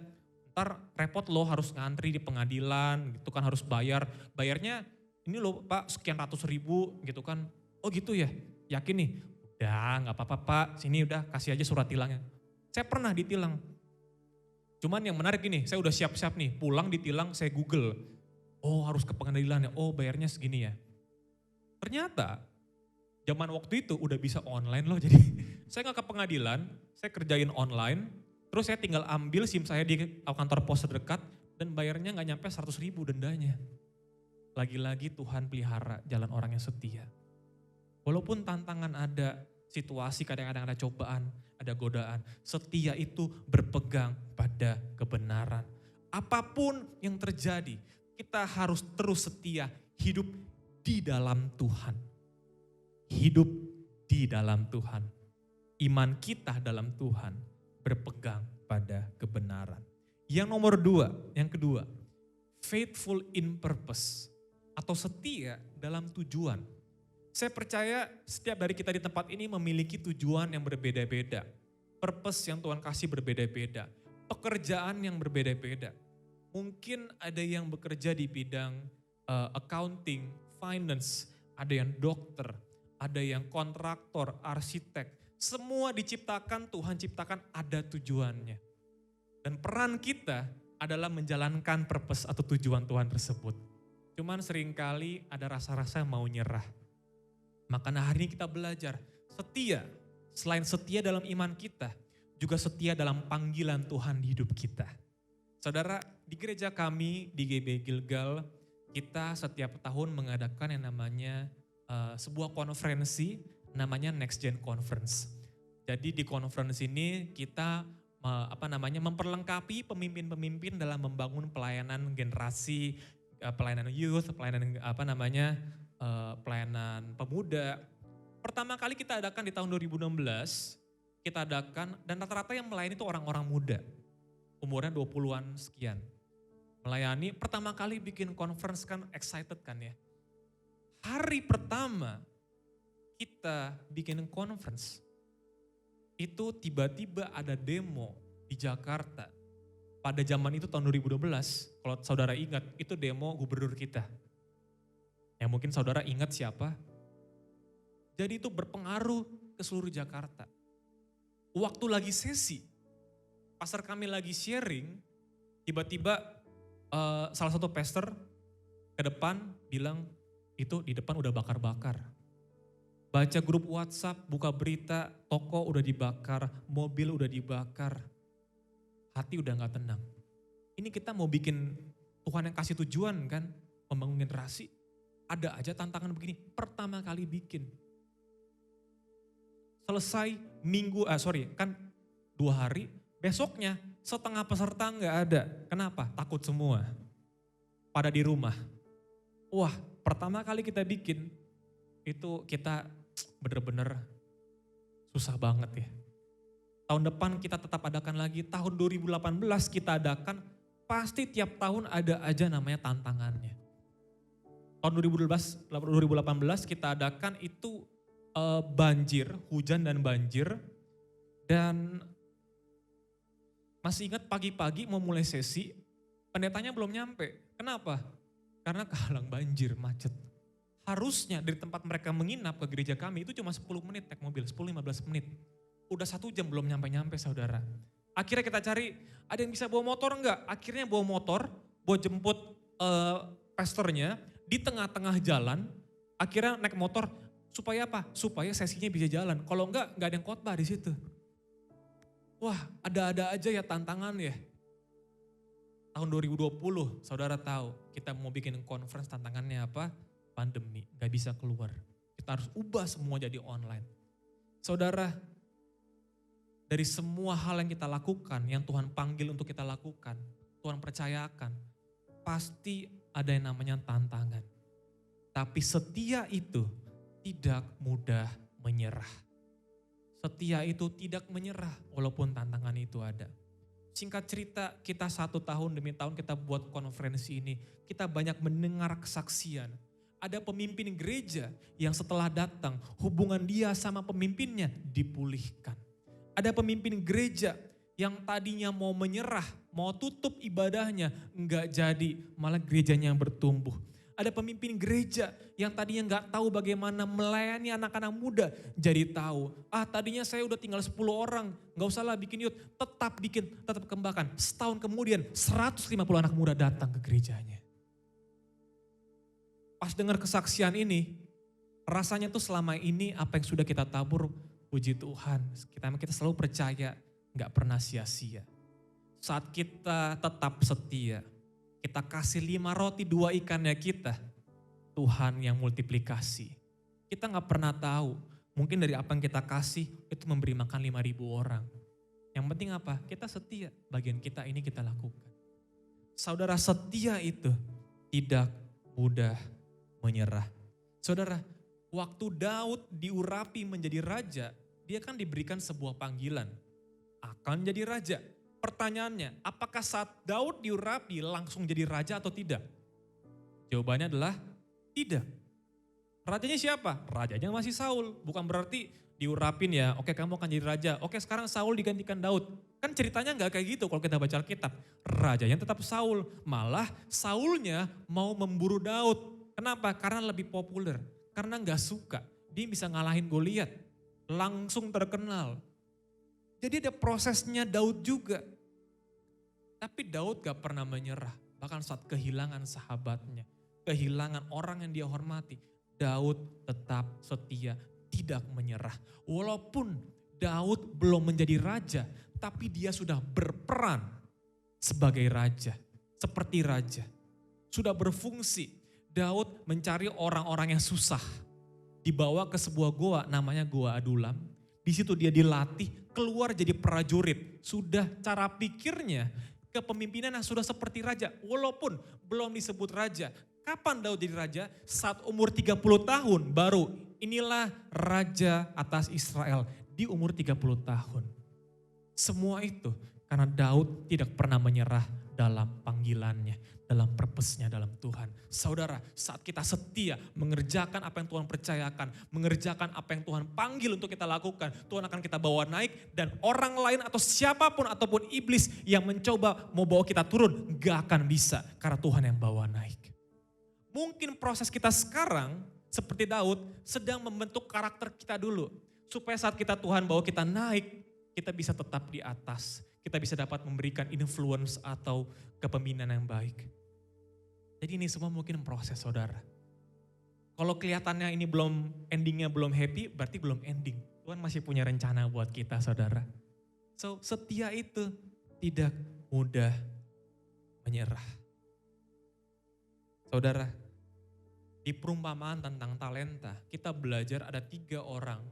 Ntar repot loh harus ngantri di pengadilan gitu kan harus bayar. Bayarnya ini loh Pak sekian ratus ribu gitu kan. Oh gitu ya? Yakin nih? Udah gak apa-apa Pak, sini udah kasih aja surat tilangnya. Saya pernah ditilang. Cuman yang menarik ini, saya udah siap-siap nih, pulang ditilang saya Google. Oh harus ke pengadilan ya, oh bayarnya segini ya. Ternyata zaman waktu itu udah bisa online loh, jadi saya gak ke pengadilan, saya kerjain online, terus saya tinggal ambil SIM saya di kantor pos terdekat, dan bayarnya gak nyampe 100 ribu dendanya. Lagi-lagi Tuhan pelihara jalan orang yang setia. Walaupun tantangan ada, situasi kadang-kadang ada cobaan, ada godaan, setia itu berpegang pada kebenaran. Apapun yang terjadi, kita harus terus setia, hidup di dalam Tuhan. Hidup di dalam Tuhan. Iman kita dalam Tuhan berpegang pada kebenaran. Yang nomor yang kedua, faithful in purpose atau setia dalam tujuan. Saya percaya setiap dari kita di tempat ini memiliki tujuan yang berbeda-beda. Purpose yang Tuhan kasih berbeda-beda. Pekerjaan yang berbeda-beda. Mungkin ada yang bekerja di bidang accounting, finance, ada yang dokter, ada yang kontraktor, arsitek. Semua diciptakan, Tuhan ciptakan ada tujuannya. Dan peran kita adalah menjalankan purpose atau tujuan Tuhan tersebut. Cuman seringkali ada rasa-rasa mau nyerah. Makanya hari ini kita belajar setia. Selain setia dalam iman kita, juga setia dalam panggilan Tuhan di hidup kita. Saudara, di gereja kami di GB Gilgal, kita setiap tahun mengadakan yang namanya sebuah konferensi namanya Next Gen Conference. Jadi di conference ini kita memperlengkapi pemimpin-pemimpin dalam membangun pelayanan generasi, pelayanan youth, pelayanan pelayanan pemuda. Pertama kali kita adakan di tahun 2016, kita adakan dan rata-rata yang melayani itu orang-orang muda. Umurnya 20-an sekian. Melayani, pertama kali bikin conference kan excited kan ya. Hari pertama kita bikin conference, itu tiba-tiba ada demo di Jakarta. Pada zaman itu tahun 2012, kalau saudara ingat, itu demo gubernur kita. Yang mungkin saudara ingat siapa? Jadi itu berpengaruh ke seluruh Jakarta. Waktu lagi sesi, pastor kami lagi sharing, tiba-tiba salah satu pastor ke depan bilang, itu di depan udah bakar-bakar. Baca grup WhatsApp, buka berita, toko udah dibakar, mobil udah dibakar. Hati udah gak tenang. Ini kita mau bikin Tuhan yang kasih tujuan kan, membangun generasi. Ada aja tantangan begini, pertama kali bikin. Selesai kan 2 hari, besoknya setengah peserta gak ada. Kenapa? Takut semua. Pada di rumah. Wah, pertama kali kita bikin, itu kita bener-bener susah banget ya. Tahun depan kita tetap adakan lagi, tahun 2018 kita adakan, pasti tiap tahun ada aja namanya tantangannya. Tahun 2018 kita adakan itu banjir, hujan dan banjir. Dan masih ingat pagi-pagi mau mulai sesi, pendetanya belum nyampe. Kenapa? Karena kehalang banjir, macet. Harusnya dari tempat mereka menginap ke gereja kami itu cuma 10 menit naik mobil, 10-15 menit. Udah 1 jam belum nyampe-nyampe saudara. Akhirnya kita cari, ada yang bisa bawa motor enggak? Akhirnya bawa motor, bawa jemput pastornya di tengah-tengah jalan. Akhirnya naik motor, supaya apa? Supaya sesinya bisa jalan. Kalau enggak ada yang khotbah di situ. Wah, ada-ada aja ya tantangan ya. Tahun 2020, saudara tahu kita mau bikin conference, tantangannya apa? Pandemi, gak bisa keluar. Kita harus ubah semua jadi online. Saudara, dari semua hal yang kita lakukan, yang Tuhan panggil untuk kita lakukan, Tuhan percayakan, pasti ada yang namanya tantangan. Tapi setia itu tidak mudah menyerah. Setia itu tidak menyerah walaupun tantangan itu ada. Singkat cerita, kita 1 tahun demi tahun kita buat konferensi ini, kita banyak mendengar kesaksian. Ada pemimpin gereja yang setelah datang, hubungan dia sama pemimpinnya dipulihkan. Ada pemimpin gereja yang tadinya mau menyerah, mau tutup ibadahnya, enggak jadi, malah gerejanya yang bertumbuh. Ada pemimpin gereja yang tadinya enggak tahu bagaimana melayani anak-anak muda, jadi tahu. Tadinya saya udah tinggal 10 orang, enggak usahlah bikin youth, tetap kembangkan. Setahun kemudian 150 anak muda datang ke gerejanya. Pas dengar kesaksian ini, rasanya tuh selama ini apa yang sudah kita tabur, puji Tuhan, kita selalu percaya gak pernah sia-sia. Saat kita tetap setia, kita kasih 5 roti 2 ikannya kita, Tuhan yang multiplikasi. Kita gak pernah tahu, mungkin dari apa yang kita kasih itu memberi makan 5.000 orang. Yang penting apa? Kita setia, bagian kita ini kita lakukan. Saudara, setia itu tidak mudah menyerah. Saudara, waktu Daud diurapi menjadi raja, dia kan diberikan sebuah panggilan, akan jadi raja. Pertanyaannya, apakah saat Daud diurapi langsung jadi raja atau tidak? Jawabannya adalah tidak. Rajanya siapa? Rajanya masih Saul, bukan berarti diurapin ya, oke kamu akan jadi raja, oke sekarang Saul digantikan Daud. Kan ceritanya gak kayak gitu kalau kita baca Alkitab. Rajanya tetap Saul, malah Saulnya mau memburu Daud. Kenapa? Karena lebih populer, karena gak suka. Dia bisa ngalahin Goliat, langsung terkenal. Jadi ada prosesnya Daud juga. Tapi Daud gak pernah menyerah, bahkan saat kehilangan sahabatnya, kehilangan orang yang dia hormati, Daud tetap setia, tidak menyerah. Walaupun Daud belum menjadi raja, tapi dia sudah berperan sebagai raja, seperti raja. Sudah berfungsi. Daud mencari orang-orang yang susah. Dibawa ke sebuah goa namanya Goa Adulam. Di situ dia dilatih keluar jadi prajurit. Sudah cara pikirnya kepemimpinan yang sudah seperti raja. Walaupun belum disebut raja. Kapan Daud jadi raja? Saat umur 30 tahun baru inilah raja atas Israel. Di umur 30 tahun. Semua itu karena Daud tidak pernah menyerah dalam panggilannya, dalam purpose-nya dalam Tuhan. Saudara, saat kita setia mengerjakan apa yang Tuhan percayakan, mengerjakan apa yang Tuhan panggil untuk kita lakukan, Tuhan akan kita bawa naik dan orang lain atau siapapun ataupun iblis yang mencoba mau bawa kita turun, gak akan bisa karena Tuhan yang bawa naik. Mungkin proses kita sekarang seperti Daud sedang membentuk karakter kita dulu. Supaya saat kita Tuhan bawa kita naik, kita bisa tetap di atas. Kita bisa dapat memberikan influence atau kepemimpinan yang baik. Jadi ini semua mungkin proses saudara. Kalau kelihatannya ini endingnya belum happy, berarti belum ending. Tuhan masih punya rencana buat kita, saudara. So, setia itu tidak mudah menyerah. Saudara, di perumpamaan tentang talenta, kita belajar ada 3 orang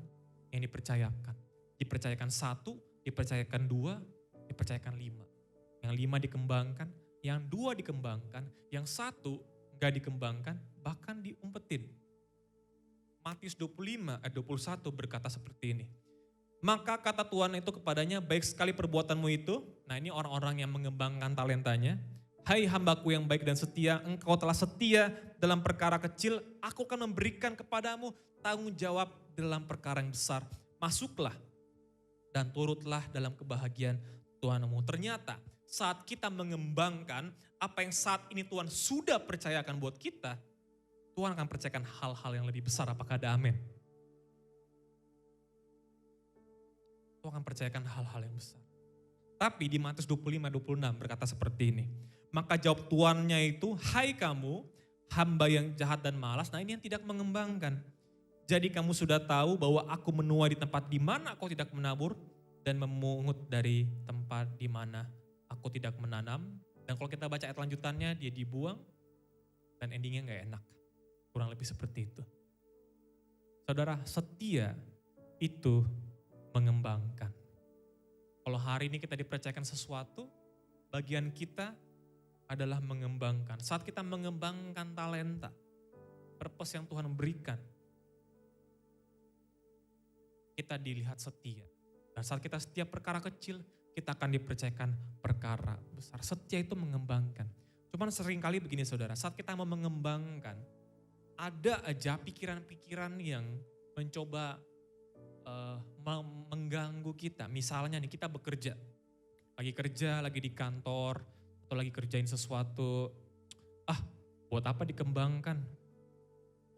yang dipercayakan. Dipercayakan 1, dipercayakan 2, dipercayakan 5. Yang 5 dikembangkan, yang 2 dikembangkan, yang 1 gak dikembangkan, bahkan diumpetin. Matius 21 berkata seperti ini. Maka kata Tuhan itu kepadanya, baik sekali perbuatanmu itu. Nah, ini orang-orang yang mengembangkan talentanya. Hai hambaku yang baik dan setia, engkau telah setia dalam perkara kecil, aku akan memberikan kepadamu tanggung jawab dalam perkara yang besar. Masuklah dan turutlah dalam kebahagiaan Tuhanmu. Ternyata saat kita mengembangkan apa yang saat ini Tuhan sudah percayakan buat kita, Tuhan akan percayakan hal-hal yang lebih besar. Apakah ada amin? Tuhan akan percayakan hal-hal yang besar. Tapi di Matius 25-26 berkata seperti ini. Maka jawab tuannya itu, hai kamu hamba yang jahat dan malas. Nah, ini yang tidak mengembangkan. Jadi kamu sudah tahu bahwa aku menuai di tempat di mana aku tidak menabur dan memungut dari tempat di mana aku tidak menanam. Dan kalau kita baca ayat lanjutannya, dia dibuang dan endingnya gak enak. Kurang lebih seperti itu. Saudara, setia itu mengembangkan. Kalau hari ini kita dipercayakan sesuatu, bagian kita adalah mengembangkan. Saat kita mengembangkan talenta, purpose yang Tuhan berikan, kita dilihat setia. Dan saat kita setia perkara kecil, kita akan dipercayakan perkara besar. Setia itu mengembangkan. Cuman seringkali begini saudara, saat kita mau mengembangkan, ada aja pikiran-pikiran yang mencoba mengganggu kita. Misalnya nih, kita bekerja, lagi di kantor, atau lagi kerjain sesuatu, buat apa dikembangkan?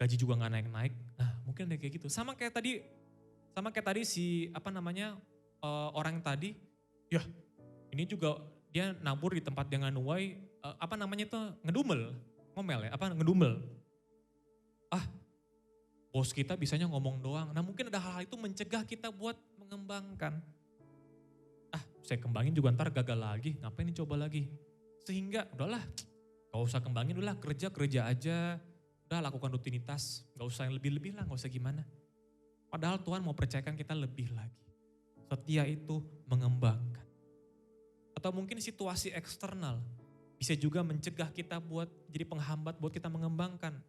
Gaji juga gak naik-naik. Nah, mungkin ada kayak gitu. Sama kayak tadi si orang yang tadi, ya ini juga dia nabur di tempat yang nuai, ngedumel. Bos kita bisanya ngomong doang. Nah, mungkin ada hal-hal itu mencegah kita buat mengembangkan. Saya kembangin juga ntar gagal lagi, ngapain dicoba lagi? Sehingga udahlah, gak usah kembangin, udahlah kerja aja. Udah lakukan rutinitas, gak usah yang lebih-lebih lah, gak usah gimana. Padahal Tuhan mau percayakan kita lebih lagi. Setia itu mengembangkan. Atau mungkin situasi eksternal bisa juga mencegah kita buat jadi penghambat buat kita mengembangkan.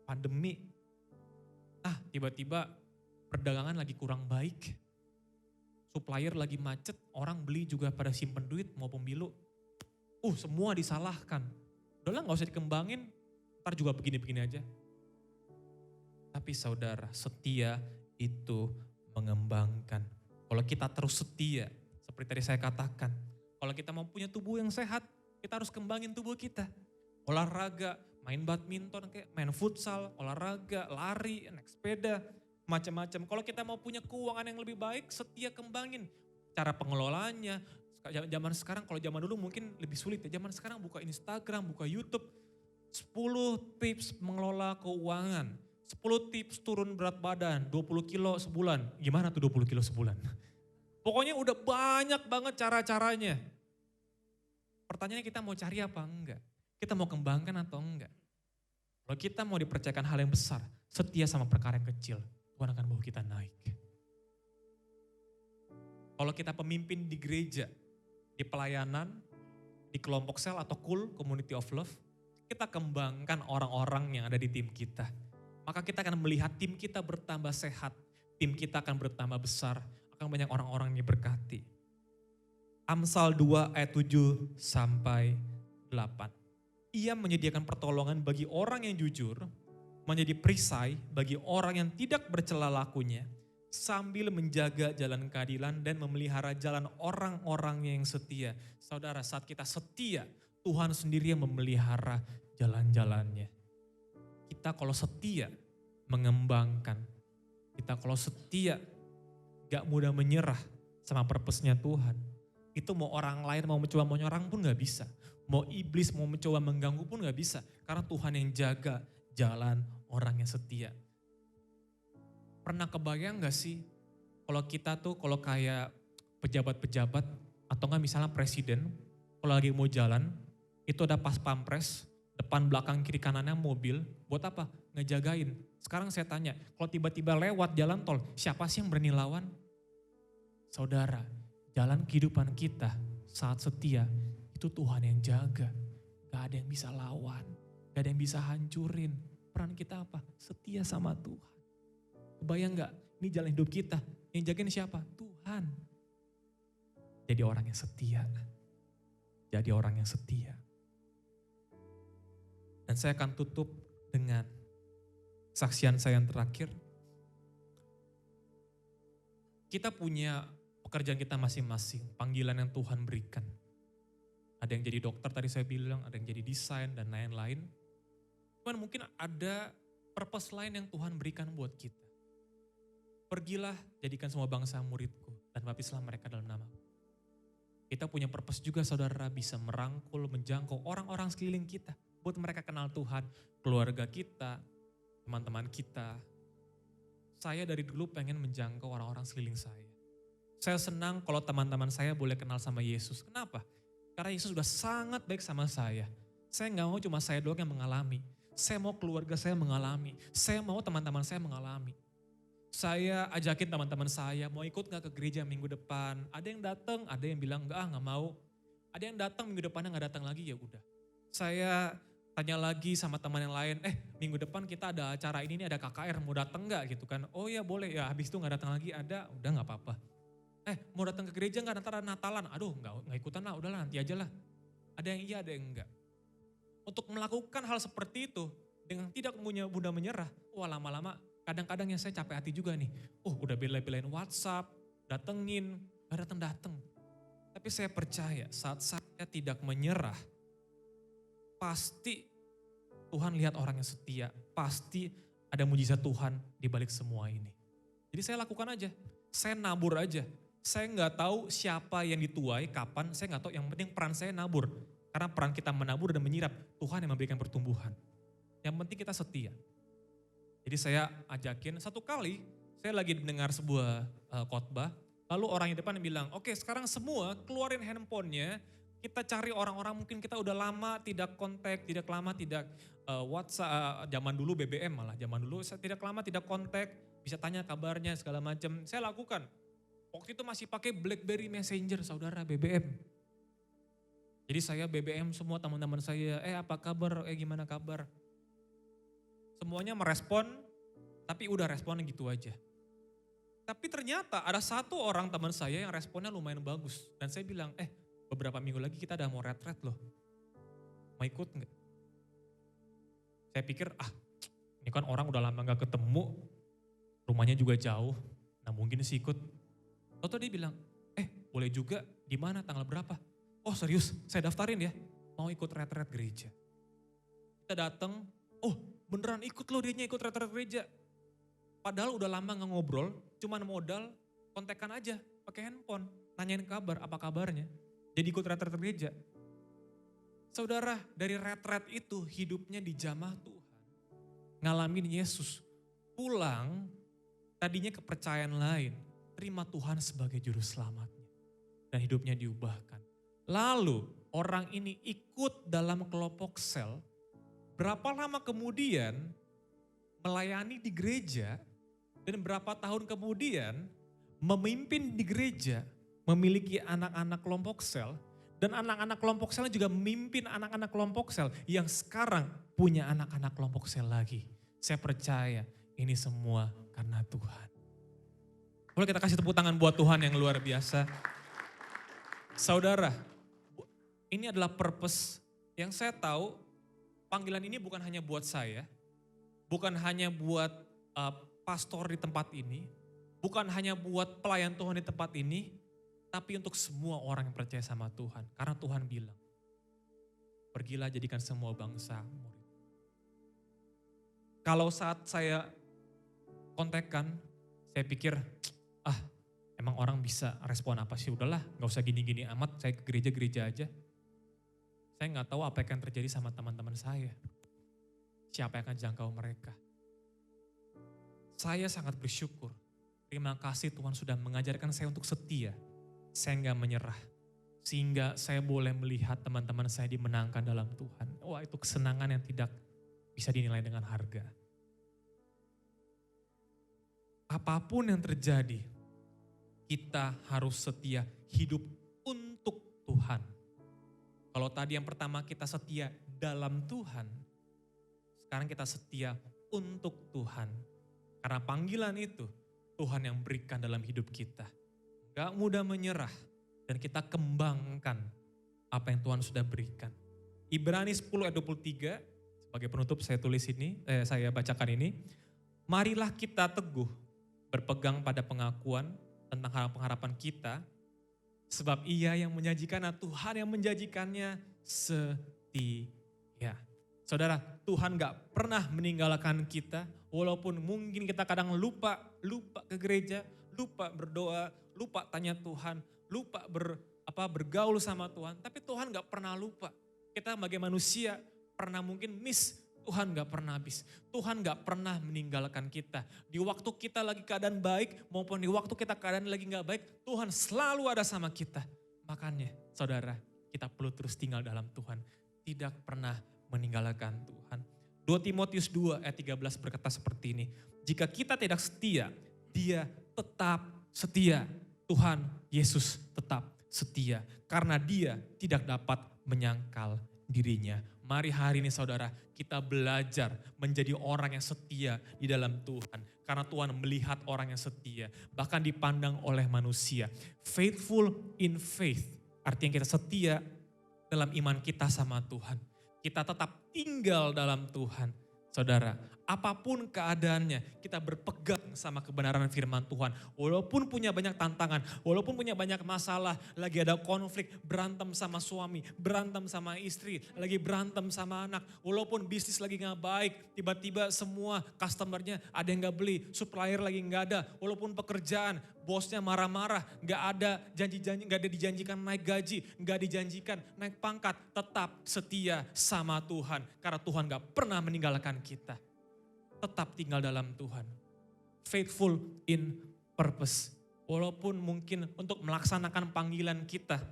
Pandemi, tiba-tiba perdagangan lagi kurang baik. Supplier lagi macet, orang beli juga pada simpen duit mau pemilu. Semua disalahkan. Udahlah gak usah dikembangin, ntar juga begini-begini aja. Tapi saudara, setia itu mengembangkan. Kalau kita terus setia, seperti tadi saya katakan, kalau kita mau punya tubuh yang sehat, kita harus kembangin tubuh kita. Olahraga, main badminton, main futsal, olahraga, lari, naik sepeda, macam-macam. Kalau kita mau punya keuangan yang lebih baik, setia kembangin. Cara pengelolaannya, zaman sekarang, kalau zaman dulu mungkin lebih sulit ya. Zaman sekarang buka Instagram, buka YouTube, 10 tips mengelola keuangan, 10 tips turun berat badan, 20 kilo sebulan. Gimana tuh 20 kilo sebulan? Pokoknya udah banyak banget cara-caranya. Pertanyaannya kita mau cari apa enggak? Kita mau kembangkan atau enggak? Kalau kita mau dipercayakan hal yang besar, setia sama perkara yang kecil, Tuhan akan bawa kita naik. Kalau kita pemimpin di gereja, di pelayanan, di kelompok sel atau KUL, Community of Love, kita kembangkan orang-orang yang ada di tim kita. Maka kita akan melihat tim kita bertambah sehat, tim kita akan bertambah besar, akan banyak orang-orang yang diberkati. Amsal 2 ayat 7 sampai 8. Ia menyediakan pertolongan bagi orang yang jujur, menjadi perisai bagi orang yang tidak bercela lakunya, sambil menjaga jalan keadilan dan memelihara jalan orang-orang yang setia. Saudara, saat kita setia, Tuhan sendiri yang memelihara jalan-jalannya. Kita kalau setia, mengembangkan. Kita kalau setia, gak mudah menyerah sama purpose-nya Tuhan. Itu mau orang lain mau mencoba menyerang pun gak bisa. Mau iblis mau mencoba mengganggu pun gak bisa. Karena Tuhan yang jaga jalan orang yang setia. Pernah kebayang gak sih kalau kita tuh kalau kayak pejabat-pejabat atau enggak misalnya presiden, kalau lagi mau jalan, itu ada pas pampres, depan belakang kiri kanannya mobil, buat apa? Ngejagain. Sekarang saya tanya, kalau tiba-tiba lewat jalan tol, siapa sih yang berani lawan? Saudara, jalan kehidupan kita saat setia, itu Tuhan yang jaga. Gak ada yang bisa lawan, gak ada yang bisa hancurin. Peran kita apa? Setia sama Tuhan. Kebayang gak? Ini jalan hidup kita. Yang jagain siapa? Tuhan. Jadi orang yang setia. Jadi orang yang setia. Dan saya akan tutup dengan saksian saya yang terakhir. Kita punya pekerjaan kita masing-masing, panggilan yang Tuhan berikan. Ada yang jadi dokter tadi saya bilang, ada yang jadi desain dan lain-lain. Cuman mungkin ada purpose lain yang Tuhan berikan buat kita. Pergilah, jadikan semua bangsa muridku dan baptislah mereka dalam nama. Kita punya purpose juga saudara, bisa merangkul, menjangkau orang-orang sekeliling kita. Buat mereka kenal Tuhan, keluarga kita, teman-teman kita. Saya dari dulu pengen menjangkau orang-orang sekeliling saya. Saya senang kalau teman-teman saya boleh kenal sama Yesus. Kenapa? Karena Yesus sudah sangat baik sama saya. Saya gak mau cuma saya doang yang mengalami. Saya mau keluarga saya mengalami. Saya mau teman-teman saya mengalami. Saya ajakin teman-teman saya, mau ikut gak ke gereja minggu depan? Ada yang datang, ada yang bilang enggak, gak mau. Ada yang datang minggu depannya gak datang lagi, ya udah. Saya tanya lagi sama teman yang lain, minggu depan kita ada acara ini ada KKR, mau datang gak gitu kan? Oh ya boleh, ya habis itu gak datang lagi, ada, udah gak apa-apa. Mau datang ke gereja gak nanti Natalan? Aduh gak ikutan lah, udahlah nanti aja lah. Ada yang iya, ada yang enggak. Untuk melakukan hal seperti itu, dengan tidak punya mudah menyerah, wah lama-lama kadang-kadang yang saya capek hati juga nih. Udah bela-belain WhatsApp, datengin, gak dateng-dateng. Tapi saya percaya saat saya tidak menyerah, pasti Tuhan lihat orang yang setia. Pasti ada mujizat Tuhan di balik semua ini. Jadi saya lakukan aja, saya nabur aja. Saya gak tahu siapa yang dituai, kapan, saya gak tahu. Yang penting peran saya nabur. Karena peran kita menabur dan menyirap, Tuhan yang memberikan pertumbuhan. Yang penting kita setia. Jadi saya ajakin, satu kali saya lagi dengar sebuah khotbah, lalu orang yang depan bilang, oke sekarang semua keluarin handphonenya, kita cari orang-orang mungkin kita udah lama tidak kontak, tidak lama tidak WhatsApp, zaman dulu BBM malah, zaman dulu saya tidak lama tidak kontak, bisa tanya kabarnya segala macam. Saya lakukan, waktu itu masih pakai BlackBerry Messenger saudara, BBM. Jadi saya BBM semua teman-teman saya, apa kabar, gimana kabar. Semuanya merespon, tapi udah responnya gitu aja. Tapi ternyata ada satu orang teman saya yang responnya lumayan bagus. Dan saya bilang, beberapa minggu lagi kita udah mau retret loh. Mau ikut enggak? Saya pikir, ini kan orang udah lama gak ketemu, rumahnya juga jauh, nah mungkin sih ikut. Lalu dia bilang, boleh juga, di mana tanggal berapa? Oh serius, saya daftarin ya, mau ikut retret gereja. Kita datang, beneran ikut loh dianya ikut retret gereja. Padahal udah lama gak ngobrol, cuman modal kontekan aja pakai handphone. Nanyain kabar, apa kabarnya. Jadi ikut retret gereja. Saudara, dari retret itu hidupnya dijamah Tuhan. Ngalamin Yesus. Pulang, tadinya kepercayaan lain. Terima Tuhan sebagai juru selamatnya. Dan hidupnya diubahkan. Lalu orang ini ikut dalam kelompok sel. Berapa lama kemudian melayani di gereja dan berapa tahun kemudian memimpin di gereja, memiliki anak-anak kelompok sel dan anak-anak kelompok sel juga memimpin anak-anak kelompok sel yang sekarang punya anak-anak kelompok sel lagi. Saya percaya ini semua karena Tuhan. Boleh kita kasih tepuk tangan buat Tuhan yang luar biasa. Saudara, ini adalah purpose yang saya tahu. Panggilan ini bukan hanya buat saya, bukan hanya buat pastor di tempat ini, bukan hanya buat pelayan Tuhan di tempat ini, tapi untuk semua orang yang percaya sama Tuhan. Karena Tuhan bilang, pergilah jadikan semua bangsa murid. Kalau saat saya kontekan, saya pikir, emang orang bisa respon apa sih? Udahlah, gak usah gini-gini amat, saya ke gereja-gereja aja. Saya gak tahu apa yang akan terjadi sama teman-teman saya. Siapa yang akan jangkau mereka. Saya sangat bersyukur. Terima kasih Tuhan sudah mengajarkan saya untuk setia. Saya nggak menyerah. Sehingga saya boleh melihat teman-teman saya dimenangkan dalam Tuhan. Wah, itu kesenangan yang tidak bisa dinilai dengan harga. Apapun yang terjadi, kita harus setia hidup untuk Tuhan. Kalau tadi yang pertama kita setia dalam Tuhan, sekarang kita setia untuk Tuhan. Karena panggilan itu Tuhan yang berikan dalam hidup kita. Gak mudah menyerah dan kita kembangkan apa yang Tuhan sudah berikan. Ibrani 10 ayat 23, sebagai penutup saya tulis ini, saya bacakan ini. Marilah kita teguh berpegang pada pengakuan tentang harapan kita, sebab Ia yang menjanjikan, Tuhan yang menjanjikannya setia. Saudara, Tuhan gak pernah meninggalkan kita, walaupun mungkin kita kadang lupa ke gereja, lupa berdoa, lupa tanya Tuhan, lupa bergaul sama Tuhan, tapi Tuhan gak pernah lupa. Kita sebagai manusia pernah mungkin miss, Tuhan gak pernah habis. Tuhan gak pernah meninggalkan kita. Di waktu kita lagi keadaan baik maupun di waktu kita keadaan lagi gak baik, Tuhan selalu ada sama kita. Makanya saudara, kita perlu terus tinggal dalam Tuhan. Tidak pernah meninggalkan Tuhan. 2 Timotius 2 ayat 13 berkata seperti ini. Jika kita tidak setia, Dia tetap setia. Tuhan Yesus tetap setia. Karena Dia tidak dapat menyangkal dirinya. Mari hari ini saudara, kita belajar menjadi orang yang setia di dalam Tuhan. Karena Tuhan melihat orang yang setia, bahkan dipandang oleh manusia. Faithful in faith, artinya kita setia dalam iman kita sama Tuhan. Kita tetap tinggal dalam Tuhan. Saudara, apapun keadaannya, kita berpegang sama kebenaran firman Tuhan. Walaupun punya banyak tantangan, walaupun punya banyak masalah, lagi ada konflik, berantem sama suami, berantem sama istri, lagi berantem sama anak. Walaupun bisnis lagi gak baik, tiba-tiba semua customernya ada yang gak beli, supplier lagi gak ada. Walaupun pekerjaan, bosnya marah-marah, gak ada janji-janji, gak ada dijanjikan naik gaji, gak dijanjikan naik pangkat, tetap setia sama Tuhan. Karena Tuhan gak pernah meninggalkan kita. Tetap tinggal dalam Tuhan. Faithful in purpose. Walaupun mungkin untuk melaksanakan panggilan kita,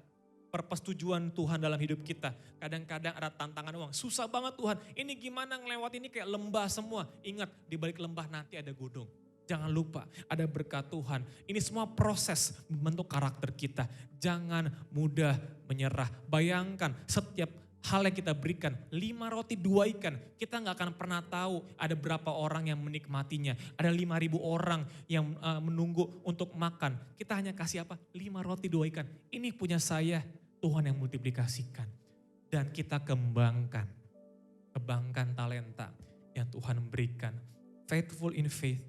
purpose tujuan Tuhan dalam hidup kita. Kadang-kadang ada tantangan uang. Susah banget Tuhan, ini gimana ngelewat ini kayak lembah semua. Ingat, di balik lembah nanti ada gunung. Jangan lupa ada berkat Tuhan. Ini semua proses membentuk karakter kita. Jangan mudah menyerah. Bayangkan setiap hal yang kita berikan, 5 roti 2 ikan. Kita gak akan pernah tahu ada berapa orang yang menikmatinya. Ada 5.000 orang yang menunggu untuk makan. Kita hanya kasih apa? 5 roti 2 ikan. Ini punya saya, Tuhan yang multiplikasikan. Dan kita kembangkan talenta yang Tuhan berikan. Faithful in faith,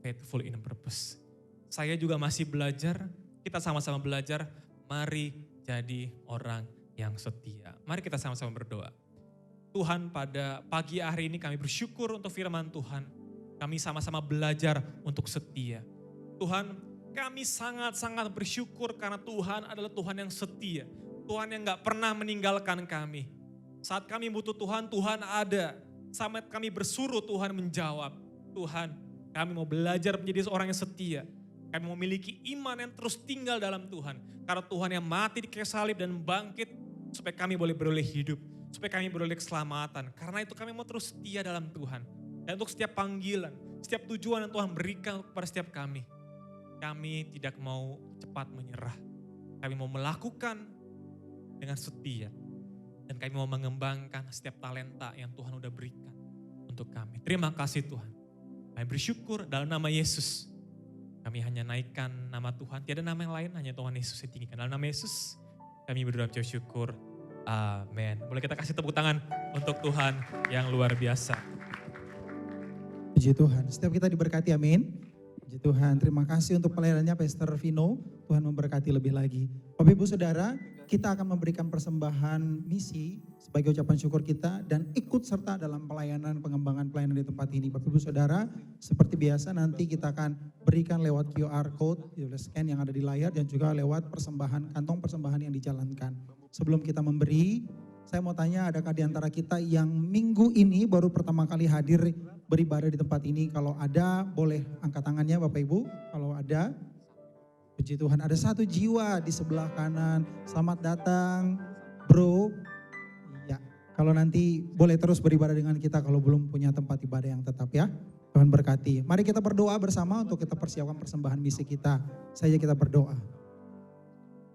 faithful in purpose. Saya juga masih belajar, kita sama-sama belajar, mari jadi orang yang setia. Mari kita sama-sama berdoa. Tuhan, pada pagi hari ini kami bersyukur untuk firman Tuhan. Kami sama-sama belajar untuk setia. Tuhan, kami sangat-sangat bersyukur karena Tuhan adalah Tuhan yang setia. Tuhan yang gak pernah meninggalkan kami. Saat kami butuh Tuhan, Tuhan ada. Saat kami bersuruh, Tuhan menjawab. Tuhan, kami mau belajar menjadi seorang yang setia. Kami memiliki iman yang terus tinggal dalam Tuhan. Karena Tuhan yang mati di kayu salib dan bangkit supaya kami boleh beroleh hidup. Supaya kami beroleh keselamatan. Karena itu kami mau terus setia dalam Tuhan. Dan untuk setiap panggilan, setiap tujuan yang Tuhan berikan kepada setiap kami. Kami tidak mau cepat menyerah. Kami mau melakukan dengan setia. Dan kami mau mengembangkan setiap talenta yang Tuhan udah berikan untuk kami. Terima kasih Tuhan. Kami bersyukur dalam nama Yesus. Kami hanya naikkan nama Tuhan. Tiada nama yang lain, hanya Tuhan Yesus yang tinggikan. Dalam nama Yesus kami berdoa bersyukur. Amin. Boleh kita kasih tepuk tangan untuk Tuhan yang luar biasa. Puji Tuhan. Setiap kita diberkati, amin. Puji Tuhan. Terima kasih untuk pelayanannya Pastor Vino. Tuhan memberkati lebih lagi. Bapak Ibu Saudara, kita akan memberikan persembahan misi sebagai ucapan syukur kita dan ikut serta dalam pengembangan pelayanan di tempat ini. Bapak Ibu Saudara, seperti biasa nanti kita akan berikan lewat QR code, scan yang ada di layar dan juga lewat kantong persembahan yang dijalankan. Sebelum kita memberi, saya mau tanya adakah di antara kita yang minggu ini baru pertama kali hadir beribadah di tempat ini. Kalau ada boleh angkat tangannya Bapak Ibu. Kalau ada, puji Tuhan. Ada satu jiwa di sebelah kanan. Selamat datang bro. Ya, kalau nanti boleh terus beribadah dengan kita kalau belum punya tempat ibadah yang tetap ya. Tuhan berkati. Mari kita berdoa bersama untuk kita persiapkan persembahan misi kita. Saja kita berdoa.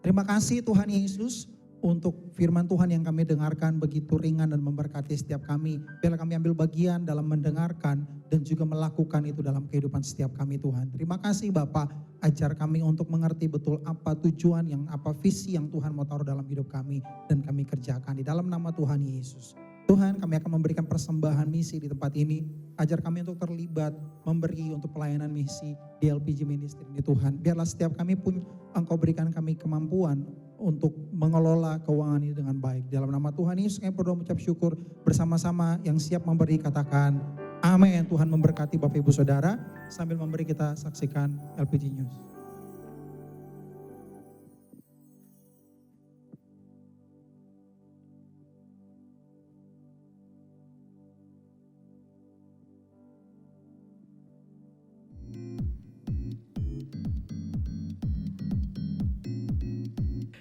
Terima kasih Tuhan Yesus untuk firman Tuhan yang kami dengarkan begitu ringan dan memberkati setiap kami. Biarlah kami ambil bagian dalam mendengarkan dan juga melakukan itu dalam kehidupan setiap kami Tuhan. Terima kasih Bapak, ajar kami untuk mengerti betul apa tujuan apa visi yang Tuhan mau taruh dalam hidup kami dan kami kerjakan di dalam nama Tuhan Yesus. Tuhan, kami akan memberikan persembahan misi di tempat ini. Ajar kami untuk terlibat, memberi untuk pelayanan misi di LPG Ministry ini Tuhan. Biarlah setiap kami pun Engkau berikan kami kemampuan untuk mengelola keuangan ini dengan baik. Dalam nama Tuhan Yesus kami berdoa mengucap syukur bersama-sama yang siap memberi katakan amin. Tuhan memberkati Bapak Ibu Saudara sambil memberi kita saksikan LPG News.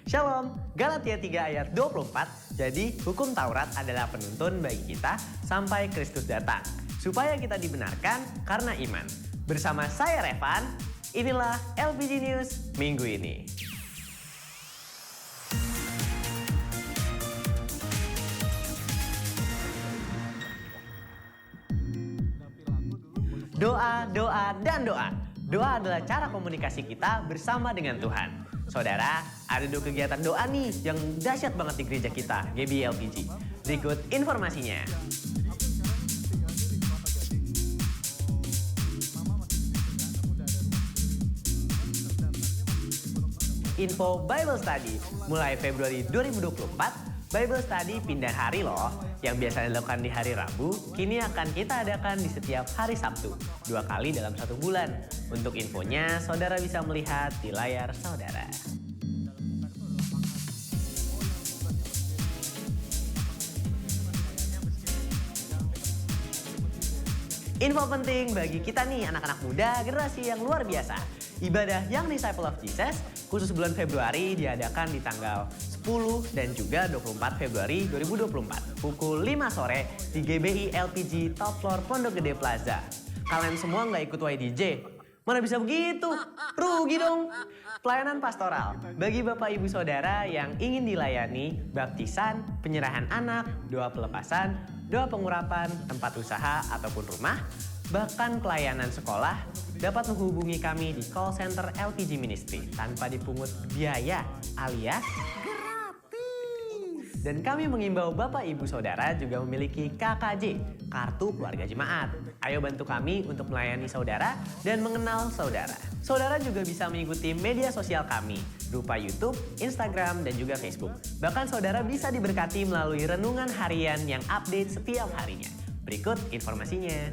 Shalom, Galatia 3 ayat 24, jadi hukum Taurat adalah penuntun bagi kita sampai Kristus datang, supaya kita dibenarkan karena iman. Bersama saya Revan, inilah LPG News minggu ini. Doa, doa, dan doa. Doa adalah cara komunikasi kita bersama dengan Tuhan. Saudara, ada 2 kegiatan doa nih yang dahsyat banget di gereja kita, GBI LPG. Berikut informasinya. Info Bible Study, mulai Februari 2024, Bible Study pindah hari loh. Yang biasa dilakukan di hari Rabu, kini akan kita adakan di setiap hari Sabtu, 2 kali dalam 1 bulan. Untuk infonya, saudara bisa melihat di layar saudara. Info penting bagi kita nih anak-anak muda generasi yang luar biasa. Ibadah Young Disciple of Jesus khusus bulan Februari diadakan di tanggal 10 dan juga 24 Februari 2024 pukul 5 sore di GBI LPG Top Floor Pondok Gede Plaza. Kalian semua nggak ikut YDJ? Mana bisa begitu? Rugi dong. Pelayanan pastoral bagi Bapak Ibu Saudara yang ingin dilayani baptisan, penyerahan anak, doa pelepasan, doa pengurapan, tempat usaha ataupun rumah, bahkan pelayanan sekolah, dapat menghubungi kami di call center LPG Ministry tanpa dipungut biaya alias dan kami mengimbau Bapak Ibu Saudara juga memiliki KKJ, Kartu Keluarga Jemaat. Ayo bantu kami untuk melayani saudara dan mengenal saudara. Saudara juga bisa mengikuti media sosial kami, berupa YouTube, Instagram, dan juga Facebook. Bahkan saudara bisa diberkati melalui renungan harian yang update setiap harinya. Berikut informasinya.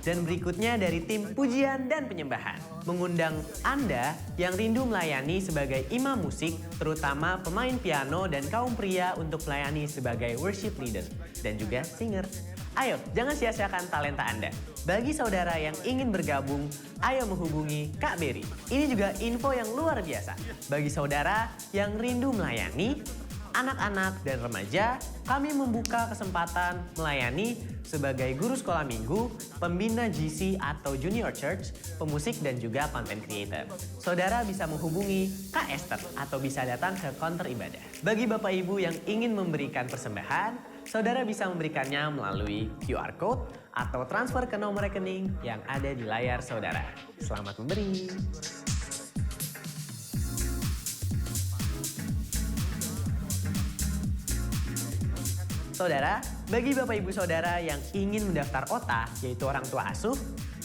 Dan berikutnya dari tim pujian dan penyembahan. Mengundang Anda yang rindu melayani sebagai imam musik, terutama pemain piano dan kaum pria untuk melayani sebagai worship leader dan juga singer. Ayo, jangan sia-siakan talenta Anda. Bagi saudara yang ingin bergabung, ayo menghubungi Kak Berry. Ini juga info yang luar biasa. Bagi saudara yang rindu melayani, anak-anak dan remaja, kami membuka kesempatan melayani sebagai guru sekolah minggu, pembina GC atau Junior Church, pemusik dan juga content creator. Saudara bisa menghubungi Kak Esther atau bisa datang ke counter ibadah. Bagi Bapak Ibu yang ingin memberikan persembahan, saudara bisa memberikannya melalui QR Code atau transfer ke nomor rekening yang ada di layar saudara. Selamat memberi. Saudara, bagi Bapak Ibu Saudara yang ingin mendaftar OTA, yaitu orang tua asuh,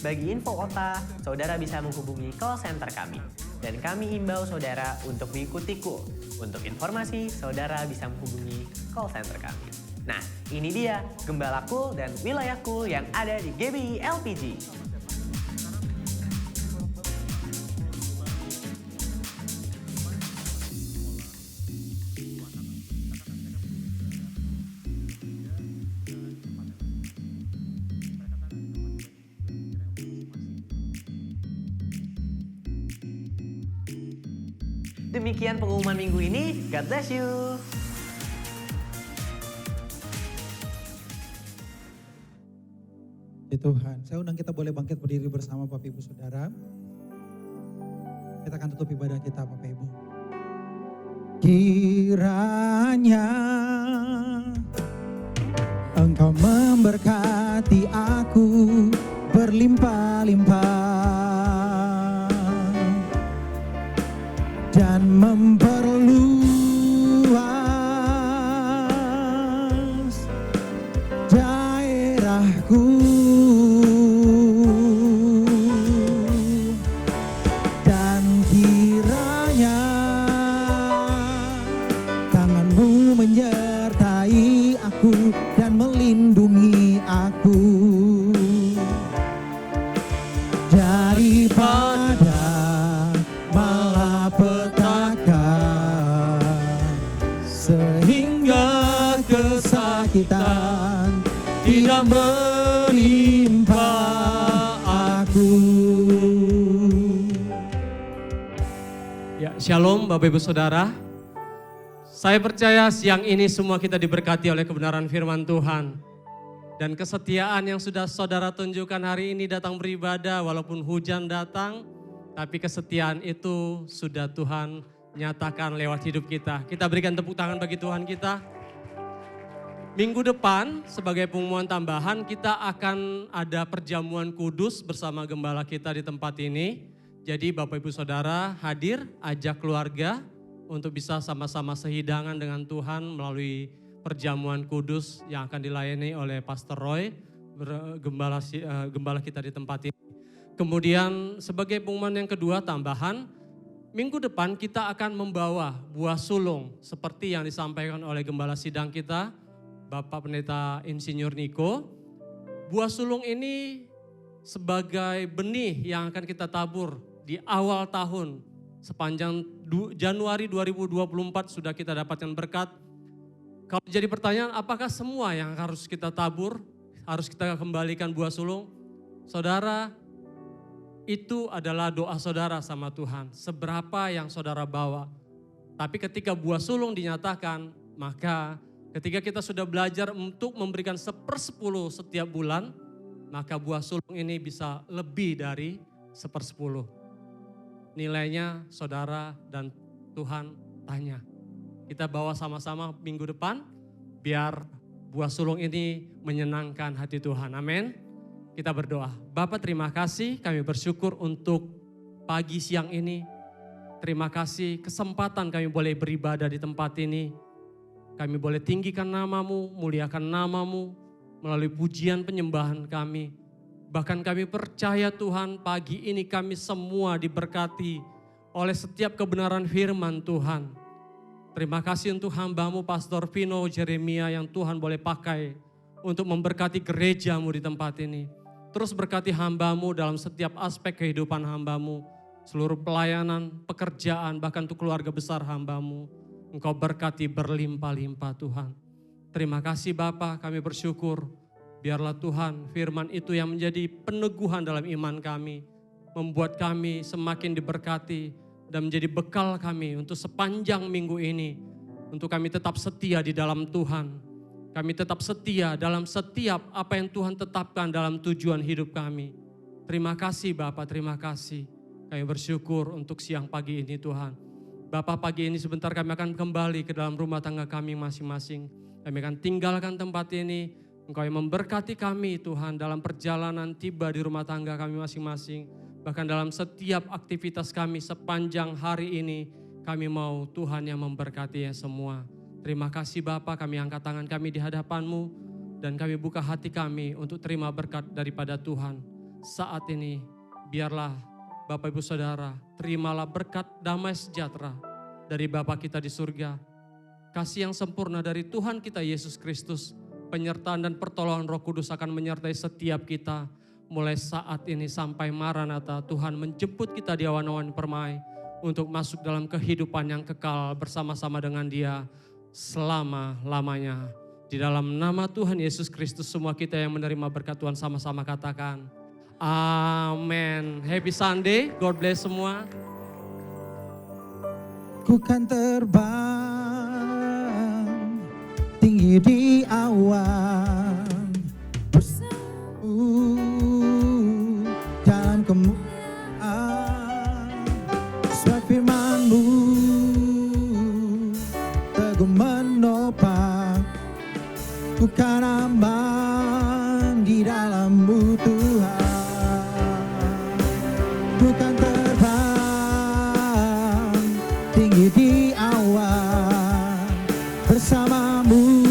Bagi info OTA, saudara bisa menghubungi call center kami. Dan kami imbau saudara untuk mengikuti KUL. Untuk informasi, saudara bisa menghubungi call center kami. Nah, ini dia Gembala KUL dan wilayah KUL yang ada di GBI LPG. Demikian pengumuman minggu ini. God bless you. Ya Tuhan, saya undang kita boleh bangkit berdiri bersama Bapak Ibu Saudara. Kita akan tutup ibadah kita Bapak Ibu. Kiranya Engkau memberkati aku berlimpah-limpah dan memperluas daerahku dan kiranya tangan-Mu menyertai aku dan melindungi aku daripada malapetaka sehingga kesakitan tidak menimpa aku. Ya, Shalom Bapak Ibu Saudara. Saya percaya siang ini semua kita diberkati oleh kebenaran firman Tuhan. Dan kesetiaan yang sudah saudara tunjukkan hari ini datang beribadah walaupun hujan datang. Tapi kesetiaan itu sudah Tuhan nyatakan lewat hidup kita. Kita berikan tepuk tangan bagi Tuhan kita. Minggu depan sebagai pengumuman tambahan kita akan ada perjamuan kudus bersama gembala kita di tempat ini. Jadi Bapak Ibu Saudara hadir, ajak keluarga untuk bisa sama-sama sehidangan dengan Tuhan melalui perjamuan kudus yang akan dilayani oleh Pastor Roy, gembala kita di tempat ini. Kemudian sebagai pengumuman yang kedua tambahan, minggu depan kita akan membawa buah sulung seperti yang disampaikan oleh gembala sidang kita, Bapak Pendeta Insinyur Niko. Buah sulung ini sebagai benih yang akan kita tabur di awal tahun. Sepanjang Januari 2024 sudah kita dapatkan berkat. Kalau jadi pertanyaan, apakah semua yang harus kita tabur, harus kita kembalikan buah sulung? Saudara, itu adalah doa saudara sama Tuhan. Seberapa yang saudara bawa. Tapi ketika buah sulung dinyatakan, maka ketika kita sudah belajar untuk memberikan 1/10 setiap bulan, maka buah sulung ini bisa lebih dari 1/10. Nilainya saudara dan Tuhan tanya. Kita bawa sama-sama minggu depan, biar buah sulung ini menyenangkan hati Tuhan. Amin. Kita berdoa. Bapa, terima kasih, kami bersyukur untuk pagi siang ini. Terima kasih kesempatan kami boleh beribadah di tempat ini. Kami boleh tinggikan nama-Mu, muliakan nama-Mu melalui pujian penyembahan kami. Bahkan kami percaya Tuhan, pagi ini kami semua diberkati oleh setiap kebenaran firman Tuhan. Terima kasih untuk hamba-Mu Pastor Vino Jeremia yang Tuhan boleh pakai untuk memberkati gereja-Mu di tempat ini. Terus berkati hamba-Mu dalam setiap aspek kehidupan hamba-Mu. Seluruh pelayanan, pekerjaan, bahkan untuk keluarga besar hamba-Mu. Engkau berkati berlimpah-limpah Tuhan. Terima kasih Bapa, kami bersyukur. Biarlah Tuhan firman itu yang menjadi peneguhan dalam iman kami. Membuat kami semakin diberkati dan menjadi bekal kami untuk sepanjang minggu ini. Untuk kami tetap setia di dalam Tuhan. Kami tetap setia dalam setiap apa yang Tuhan tetapkan dalam tujuan hidup kami. Terima kasih Bapa, terima kasih. Kami bersyukur untuk siang pagi ini Tuhan. Bapa, pagi ini sebentar kami akan kembali ke dalam rumah tangga kami masing-masing. Kami akan tinggalkan tempat ini. Engkau yang memberkati kami Tuhan dalam perjalanan tiba di rumah tangga kami masing-masing. Bahkan dalam setiap aktivitas kami sepanjang hari ini, kami mau Tuhan yang memberkatinya semua. Terima kasih Bapa, kami angkat tangan kami di hadapan-Mu dan kami buka hati kami untuk terima berkat daripada Tuhan. saat ini biarlah Bapak Ibu Saudara terimalah berkat damai sejahtera dari Bapa kita di surga, kasih yang sempurna dari Tuhan kita Yesus Kristus, penyertaan dan pertolongan Roh Kudus akan menyertai setiap kita mulai saat ini sampai Maranatha. Tuhan menjemput kita di awan-awan permai untuk masuk dalam kehidupan yang kekal bersama-sama dengan Dia selama-lamanya. Di dalam nama Tuhan Yesus Kristus semua kita yang menerima berkat Tuhan sama-sama katakan amin. Happy Sunday, God bless semua. Ku kan terbang tinggi di awan dalam kemuliaan, sebab firman-Mu teguh menopang. Ku kan aman di dalam-Mu Tuhan. Ku kan terbang tinggi di awan bersama-Mu.